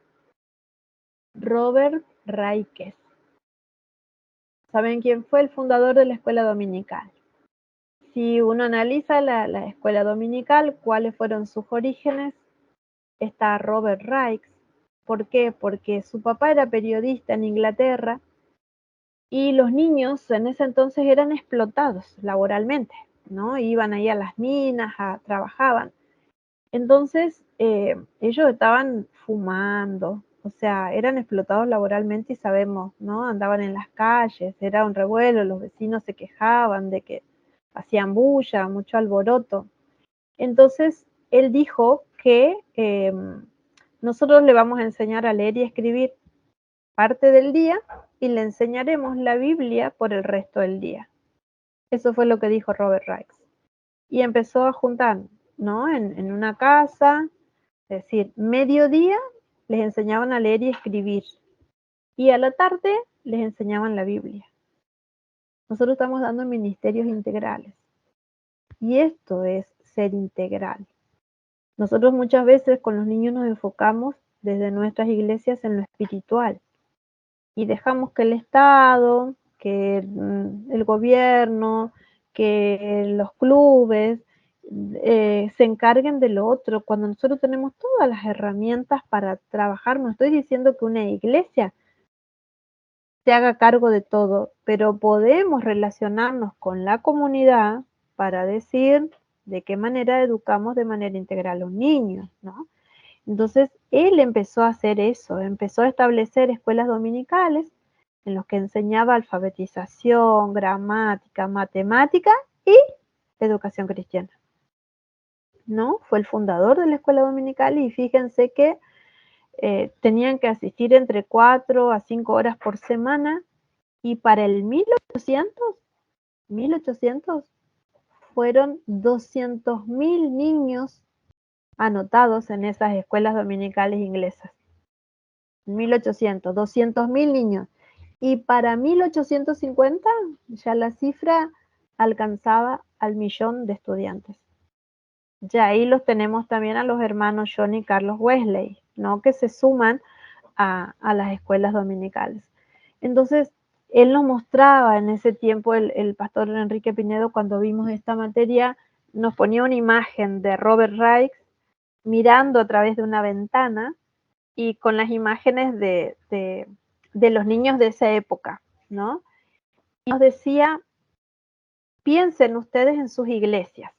S1: Robert Raikes. ¿Saben quién fue el fundador de la escuela dominical? Si uno analiza la escuela dominical, cuáles fueron sus orígenes, está Robert Raikes. ¿Por qué? Porque su papá era periodista en Inglaterra y los niños en ese entonces eran explotados laboralmente, ¿no? Iban ahí a las minas, trabajaban. Entonces, ellos estaban fumando, o sea, eran explotados laboralmente y sabemos, ¿no? Andaban en las calles, era un revuelo, los vecinos se quejaban de que hacían bulla, mucho alboroto. Entonces, él dijo que nosotros le vamos a enseñar a leer y escribir parte del día y le enseñaremos la Biblia por el resto del día. Eso fue lo que dijo Robert Raikes. Y empezó a juntar, ¿no? En una casa, es decir, mediodía les enseñaban a leer y escribir. Y a la tarde les enseñaban la Biblia. Nosotros estamos dando ministerios integrales. Y esto es ser integral. Nosotros muchas veces con los niños nos enfocamos desde nuestras iglesias en lo espiritual. Y dejamos que el Estado, que el gobierno, que los clubes se encarguen de lo otro, cuando nosotros tenemos todas las herramientas para trabajar. No estoy diciendo que una iglesia se haga cargo de todo, pero podemos relacionarnos con la comunidad para decir de qué manera educamos de manera integral a los niños, ¿no? Entonces, él empezó a hacer eso, empezó a establecer escuelas dominicales en los que enseñaba alfabetización, gramática, matemática y educación cristiana, ¿no? Fue el fundador de la escuela dominical y fíjense que tenían que asistir entre 4 a 5 horas por semana y para el 1800 fueron 200.000 niños anotados en esas escuelas dominicales inglesas. 1800, 200.000 niños. Y para 1850 ya la cifra alcanzaba al 1.000.000 de estudiantes. Ya ahí los tenemos también a los hermanos John y Carlos Wesley, ¿no? Que se suman a las escuelas dominicales. Entonces, él nos mostraba en ese tiempo, el pastor Enrique Pinedo, cuando vimos esta materia, nos ponía una imagen de Robert Raikes mirando a través de una ventana y con las imágenes de los niños de esa época, ¿no? Y nos decía, piensen ustedes en sus iglesias.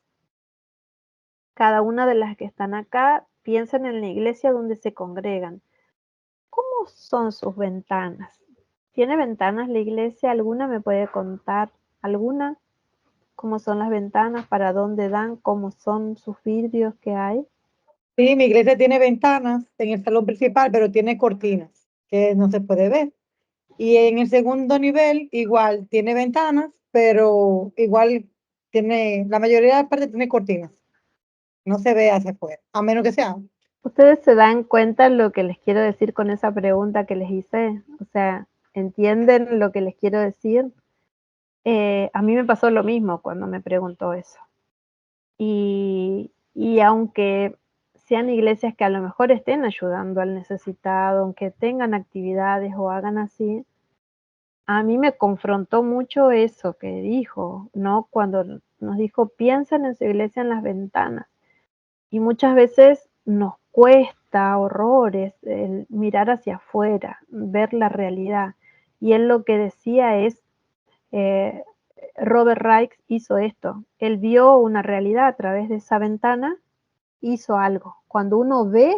S1: Cada una de las que están acá, piensen en la iglesia donde se congregan. ¿Cómo son sus ventanas? ¿Tiene ventanas la iglesia? ¿Alguna me puede contar? ¿Alguna? ¿Cómo son las ventanas? ¿Para dónde dan? ¿Cómo son sus vidrios que hay?
S3: Sí, mi iglesia tiene ventanas en el salón principal, pero tiene cortinas que no se puede ver. Y en el segundo nivel, igual, tiene ventanas, pero igual tiene, la mayoría de las partes tiene cortinas. No se ve hacia afuera, a menos que sea.
S1: ¿Ustedes se dan cuenta lo que les quiero decir con esa pregunta que les hice? O sea, ¿entienden lo que les quiero decir? A mí me pasó lo mismo cuando me preguntó eso. Y aunque sean iglesias que a lo mejor estén ayudando al necesitado, aunque tengan actividades o hagan así, a mí me confrontó mucho eso que dijo, ¿no? Cuando nos dijo, piensen en su iglesia en las ventanas. Y muchas veces nos cuesta horrores el mirar hacia afuera, ver la realidad. Y él lo que decía es, Robert Raikes hizo esto. Él vio una realidad a través de esa ventana, hizo algo. Cuando uno ve,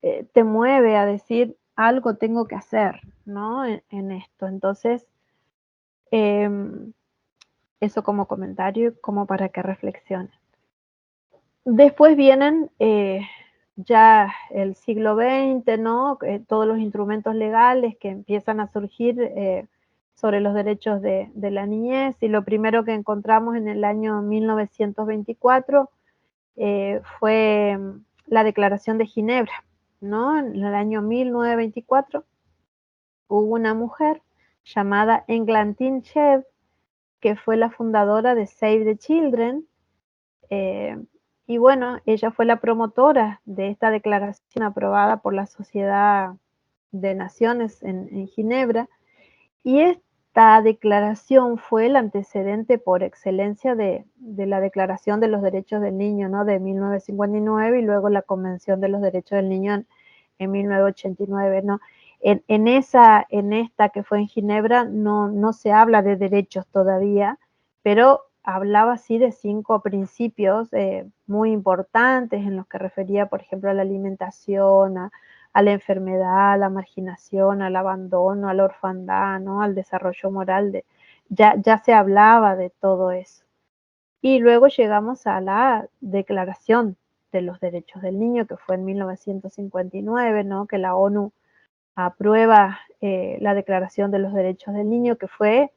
S1: te mueve a decir, algo tengo que hacer, ¿no? En esto. Entonces, eso como comentario, como para que reflexionen. Después vienen ya el siglo XX, ¿no? Todos los instrumentos legales que empiezan a surgir sobre los derechos de la niñez, y lo primero que encontramos en el año 1924 fue la Declaración de Ginebra, ¿no? En el año 1924 hubo una mujer llamada Eglantine Chev, que fue la fundadora de Save the Children, y bueno, ella fue la promotora de esta declaración aprobada por la Sociedad de Naciones en Ginebra, y esta declaración fue el antecedente por excelencia de la Declaración de los Derechos del Niño, ¿no? De 1959, y luego la Convención de los Derechos del Niño en 1989, ¿no? En esta que fue en Ginebra no se habla de derechos todavía, pero hablaba sí de 5 principios muy importantes en los que refería, por ejemplo, a la alimentación, a la enfermedad, a la marginación, al abandono, a la orfandad, ¿no? Al desarrollo moral. Ya se hablaba de todo eso. Y luego llegamos a la Declaración de los Derechos del Niño, que fue en 1959, ¿no? Que la ONU aprueba la Declaración de los Derechos del Niño, que fue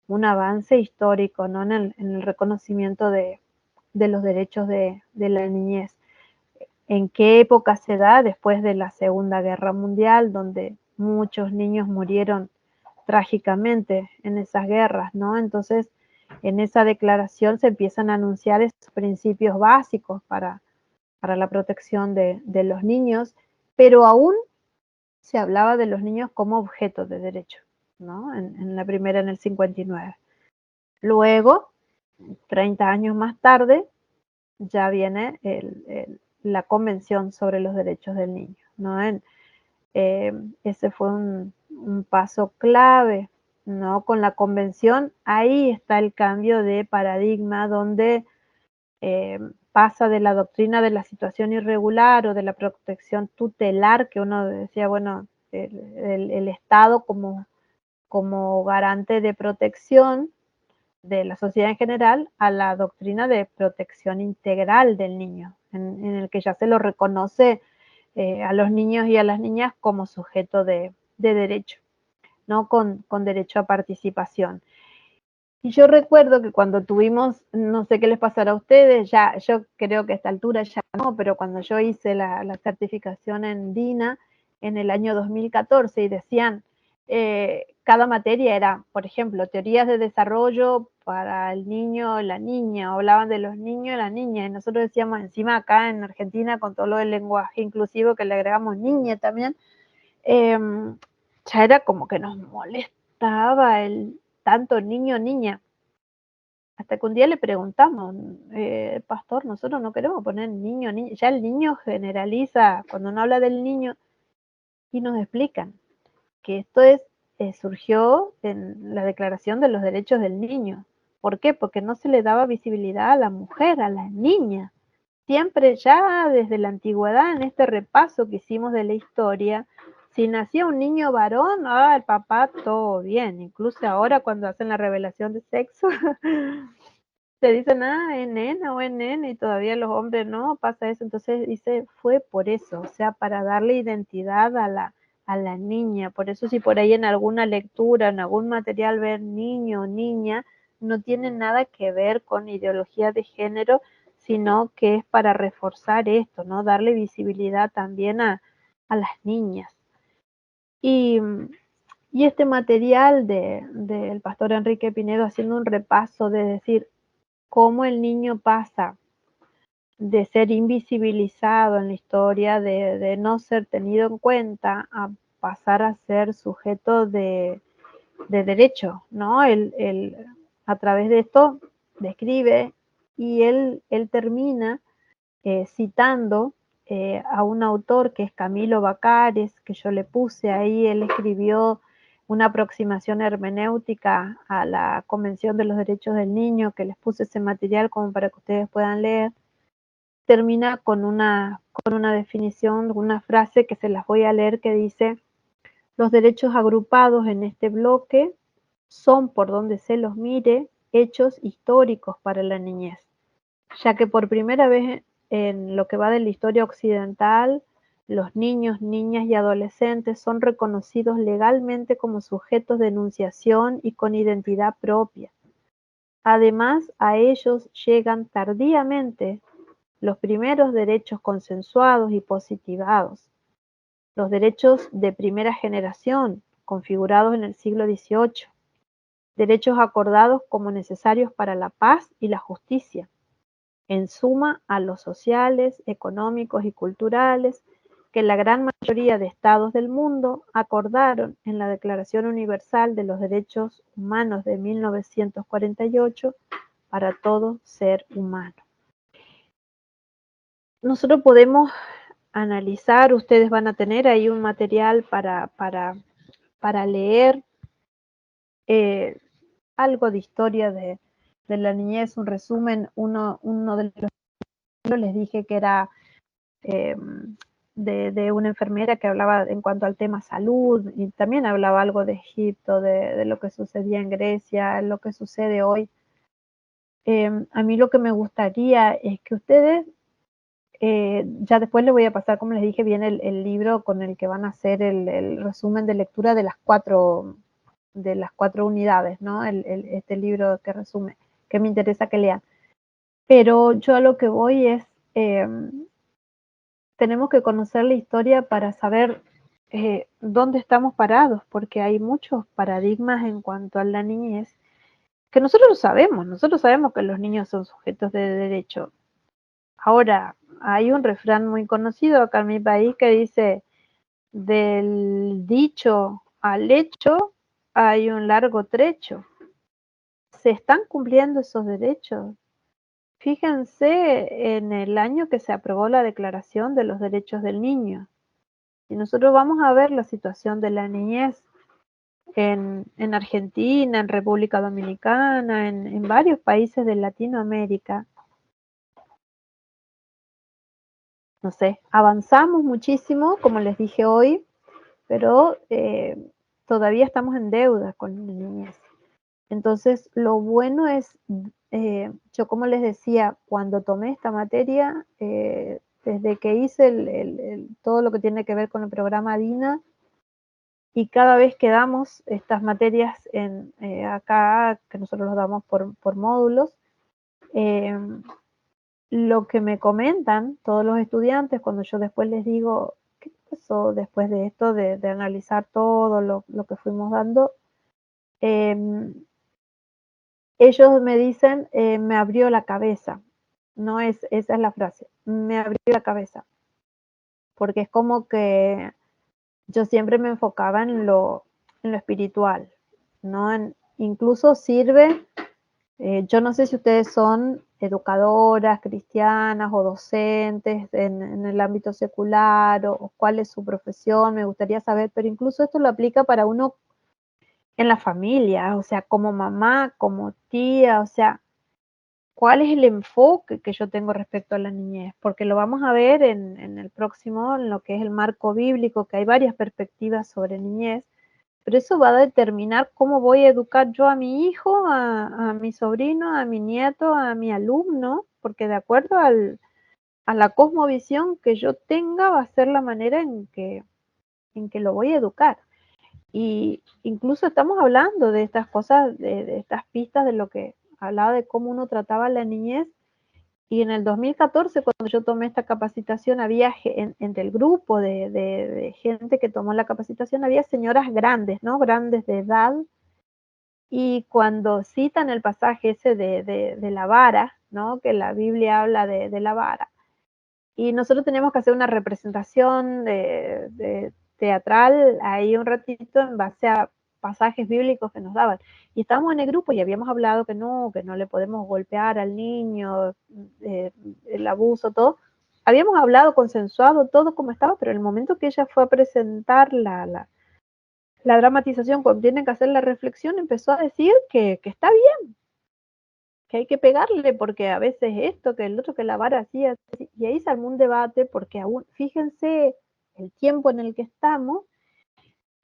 S1: un avance histórico, ¿no? En el reconocimiento de los derechos de la niñez. ¿En qué época se da? Después de la Segunda Guerra Mundial, donde muchos niños murieron trágicamente en esas guerras, ¿no? Entonces, en esa declaración se empiezan a anunciar esos principios básicos para la protección de los niños, pero aún se hablaba de los niños como objetos de derecho, ¿no? En la primera, en el 59. Luego, 30 años más tarde, ya viene la Convención sobre los Derechos del Niño, ¿no? Ese fue un paso clave, ¿no? Con la Convención, ahí está el cambio de paradigma, donde pasa de la doctrina de la situación irregular o de la protección tutelar, que uno decía, bueno, el Estado como garante de protección de la sociedad en general, a la doctrina de protección integral del niño, en el que ya se lo reconoce a los niños y a las niñas como sujeto de derecho, ¿no? Con derecho a participación. Y yo recuerdo que cuando tuvimos, no sé qué les pasará a ustedes, ya yo creo que a esta altura ya no, pero cuando yo hice la certificación en DINA en el año 2014 y decían, cada materia era, por ejemplo, teorías de desarrollo para el niño o la niña, hablaban de los niños y la niña, y nosotros decíamos encima acá en Argentina con todo lo del lenguaje inclusivo que le agregamos niña también, ya era como que nos molestaba el tanto niño niña. Hasta que un día le preguntamos, pastor, nosotros no queremos poner niño, niña. Ya el niño generaliza cuando uno habla del niño, y nos explican que esto surgió en la Declaración de los Derechos del Niño. ¿Por qué? Porque no se le daba visibilidad a la mujer, a la niña. Siempre ya desde la antigüedad, en este repaso que hicimos de la historia, si nacía un niño varón, el papá todo bien. Incluso ahora cuando hacen la revelación de sexo, te dicen, es nena o es nene, y todavía los hombres no, pasa eso. Entonces dice, fue por eso, o sea, para darle identidad a la niña. Por eso si por ahí en alguna lectura, en algún material ver niño o niña, no tiene nada que ver con ideología de género, sino que es para reforzar esto, ¿no? Darle visibilidad también a las niñas. Y este material del pastor Enrique Pinedo, haciendo un repaso de decir cómo el niño pasa de ser invisibilizado en la historia, de no ser tenido en cuenta, a pasar a ser sujeto de derecho, ¿no? Él a través de esto describe, y él termina citando a un autor que es Camilo Bacares, que yo le puse ahí. Él escribió una aproximación hermenéutica a la Convención de los Derechos del Niño, que les puse ese material como para que ustedes puedan leer. Termina con una definición, una frase que se las voy a leer, que dice: los derechos agrupados en este bloque son, por donde se los mire, hechos históricos para la niñez, ya que por primera vez en lo que va de la historia occidental, los niños, niñas y adolescentes son reconocidos legalmente como sujetos de enunciación y con identidad propia. Además, a ellos llegan tardíamente los primeros derechos consensuados y positivados, los derechos de primera generación, configurados en el siglo XVIII, derechos acordados como necesarios para la paz y la justicia, en suma a los sociales, económicos y culturales que la gran mayoría de estados del mundo acordaron en la Declaración Universal de los Derechos Humanos de 1948 para todo ser humano. Nosotros podemos analizar, ustedes van a tener ahí un material para leer algo de historia de la niñez, un resumen. Uno de los libros les dije que era de una enfermera que hablaba en cuanto al tema salud, y también hablaba algo de Egipto, de lo que sucedía en Grecia, lo que sucede hoy. A mí lo que me gustaría es que ustedes, ya después les voy a pasar, como les dije, bien el libro con el que van a hacer el resumen de lectura de las cuatro unidades, ¿no? Este libro que resume, que me interesa que lean. Pero yo a lo que voy es, tenemos que conocer la historia para saber dónde estamos parados, porque hay muchos paradigmas en cuanto a la niñez que nosotros sabemos que los niños son sujetos de derecho. Ahora, hay un refrán muy conocido acá en mi país que dice, del dicho al hecho hay un largo trecho. ¿Se están cumpliendo esos derechos? Fíjense en el año que se aprobó la Declaración de los Derechos del Niño. Y nosotros vamos a ver la situación de la niñez en Argentina, en República Dominicana, en varios países de Latinoamérica. No sé, avanzamos muchísimo, como les dije hoy, pero todavía estamos en deuda con la niñez. Entonces, lo bueno es, yo como les decía, cuando tomé esta materia, desde que hice todo lo que tiene que ver con el programa DINA, y cada vez que damos estas materias acá, que nosotros los damos por módulos, lo que me comentan todos los estudiantes cuando yo después les digo, ¿qué pasó después de esto, de analizar todo lo que fuimos dando? Ellos me dicen, me abrió la cabeza. No es, esa es la frase, me abrió la cabeza. Porque es como que yo siempre me enfocaba en lo espiritual, ¿no? Incluso sirve, yo no sé si ustedes son educadoras cristianas o docentes en el ámbito secular o cuál es su profesión, me gustaría saber, pero incluso esto lo aplica para uno en la familia, o sea, como mamá, como tía, o sea, ¿cuál es el enfoque que yo tengo respecto a la niñez? Porque lo vamos a ver en el próximo, en lo que es el marco bíblico, que hay varias perspectivas sobre niñez, pero eso va a determinar cómo voy a educar yo a mi hijo, a mi sobrino, a mi nieto, a mi alumno, porque de acuerdo a la cosmovisión que yo tenga va a ser la manera en que lo voy a educar. Y incluso estamos hablando de estas cosas, de estas pistas de lo que hablaba de cómo uno trataba a la niñez. Y en el 2014, cuando yo tomé esta capacitación, había entre el grupo de gente que tomó la capacitación, había señoras grandes, ¿no? Grandes de edad. Y cuando citan el pasaje ese de la vara, ¿no? Que la Biblia habla de la vara. Y nosotros teníamos que hacer una representación teatral ahí un ratito en base a pasajes bíblicos que nos daban. Y estábamos en el grupo y habíamos hablado que no le podemos golpear al niño, el abuso, todo. Habíamos hablado, consensuado todo como estaba, pero en el momento que ella fue a presentar la dramatización, cuando tienen que hacer la reflexión, empezó a decir que está bien, que hay que pegarle porque a veces esto, que el otro, que la vara así, así. Y ahí se armó un debate porque aún, fíjense el tiempo en el que estamos,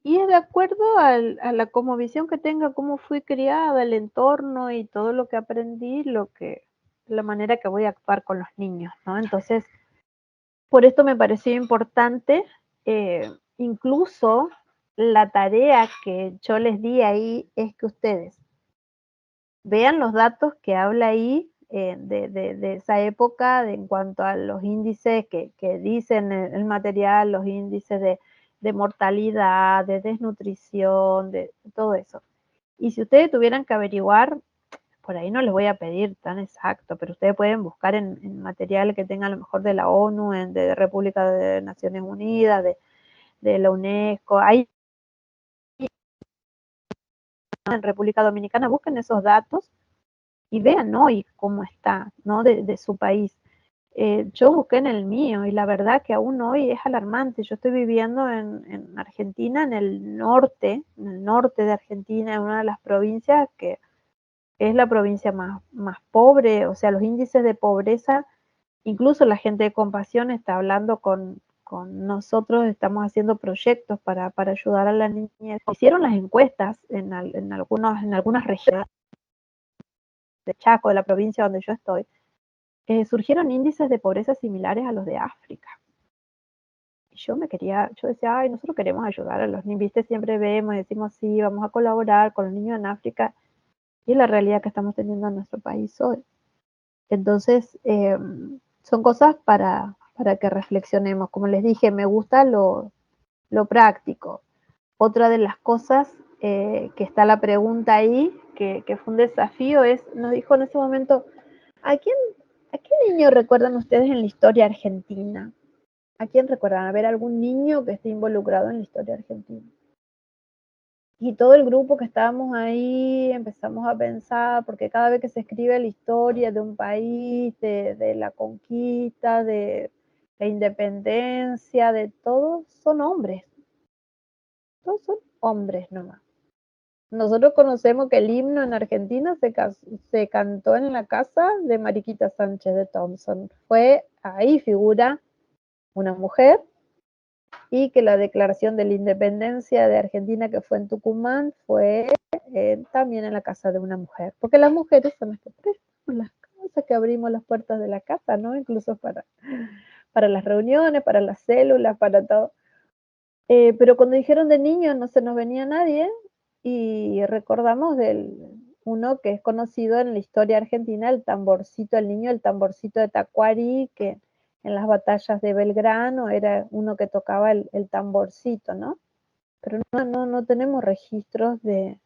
S1: y es de acuerdo a la cosmovisión que tenga, cómo fui criada, el entorno y todo lo que aprendí, lo que la manera que voy a actuar con los niños, ¿no? Entonces, por esto me pareció importante, incluso la tarea que yo les di ahí es que ustedes vean los datos que habla ahí de esa época en cuanto a los índices que dicen el material, los índices de mortalidad, de desnutrición, de todo eso. Y si ustedes tuvieran que averiguar, por ahí no les voy a pedir tan exacto, pero ustedes pueden buscar en material que tenga a lo mejor de la ONU, de República de Naciones Unidas, de la UNESCO, ahí en República Dominicana, busquen esos datos y vean hoy cómo está, ¿no? De su país. Yo busqué en el mío y la verdad que aún hoy es alarmante. Yo estoy viviendo en Argentina, en el norte de Argentina, en una de las provincias que es la provincia más pobre, o sea, los índices de pobreza, incluso la gente de Compasión está hablando con nosotros, estamos haciendo proyectos para ayudar a la niñez. Hicieron las encuestas en algunas regiones de Chaco, de la provincia donde yo estoy, surgieron índices de pobreza similares a los de África. Y yo decía, ay, nosotros queremos ayudar a los niños, viste, siempre vemos, decimos, sí, vamos a colaborar con los niños en África, y la realidad que estamos teniendo en nuestro país hoy. Entonces, son cosas para que reflexionemos. Como les dije, me gusta lo práctico. Otra de las cosas que está la pregunta ahí, que fue un desafío, nos dijo en ese momento, ¿a qué niño recuerdan ustedes en la historia argentina? ¿A quién recuerdan? A ver, algún niño que esté involucrado en la historia argentina. Y todo el grupo que estábamos ahí empezamos a pensar, porque cada vez que se escribe la historia de un país, de la conquista, de la independencia, de todos son hombres. Todos son hombres nomás. Nosotros conocemos que el himno en Argentina se cantó en la casa de Mariquita Sánchez de Thompson. Ahí figura una mujer, y que la declaración de la independencia de Argentina, que fue en Tucumán, fue también en la casa de una mujer, porque las mujeres son las que prestamos las casas, que abrimos las puertas de la casa, ¿no? Incluso para las reuniones, para las células, para todo. Pero cuando dijeron de niños no se nos venía nadie, y recordamos uno que es conocido en la historia argentina, el niño, el tamborcito de Tacuari, que en las batallas de Belgrano era uno que tocaba el tamborcito, ¿no? Pero no tenemos registros de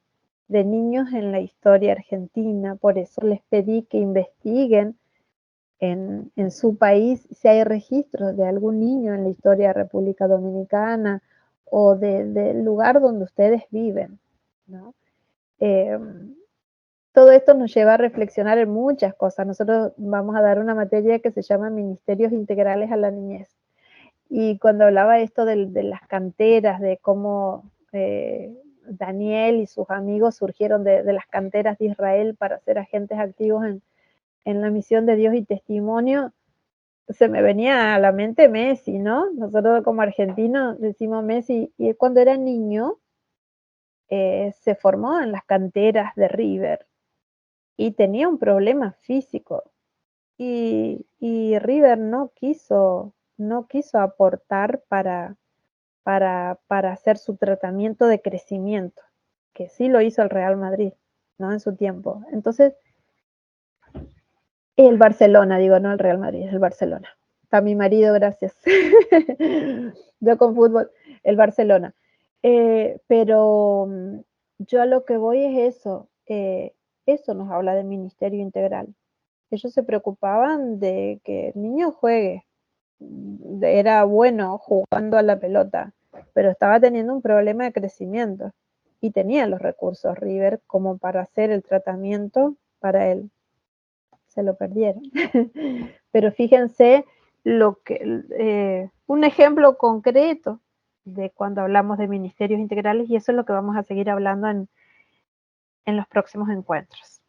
S1: niños en la historia argentina, por eso les pedí que investiguen en su país si hay registros de algún niño en la historia de República Dominicana o del lugar donde ustedes viven, ¿no? Todo esto nos lleva a reflexionar en muchas cosas. Nosotros vamos a dar una materia que se llama Ministerios Integrales a la Niñez. Y cuando hablaba esto de las canteras, de cómo Daniel y sus amigos surgieron de las canteras de Israel para ser agentes activos en la misión de Dios y testimonio, se me venía a la mente Messi, ¿no? Nosotros como argentinos decimos Messi, y cuando era niño se formó en las canteras de River y tenía un problema físico, y River no quiso aportar para hacer su tratamiento de crecimiento, que sí lo hizo el Real Madrid, ¿no? En su tiempo. Entonces, el Barcelona, digo, no el Real Madrid, es el Barcelona. Está mi marido, gracias. Yo con fútbol, el Barcelona. Pero yo a lo que voy es eso. Eso nos habla de ministerio integral. Ellos se preocupaban de que el niño juegue. Era bueno jugando a la pelota, pero estaba teniendo un problema de crecimiento. Y tenía los recursos River como para hacer el tratamiento para él. Se lo perdieron. Pero fíjense un ejemplo concreto de cuando hablamos de ministerios integrales, y eso es lo que vamos a seguir hablando en los próximos encuentros.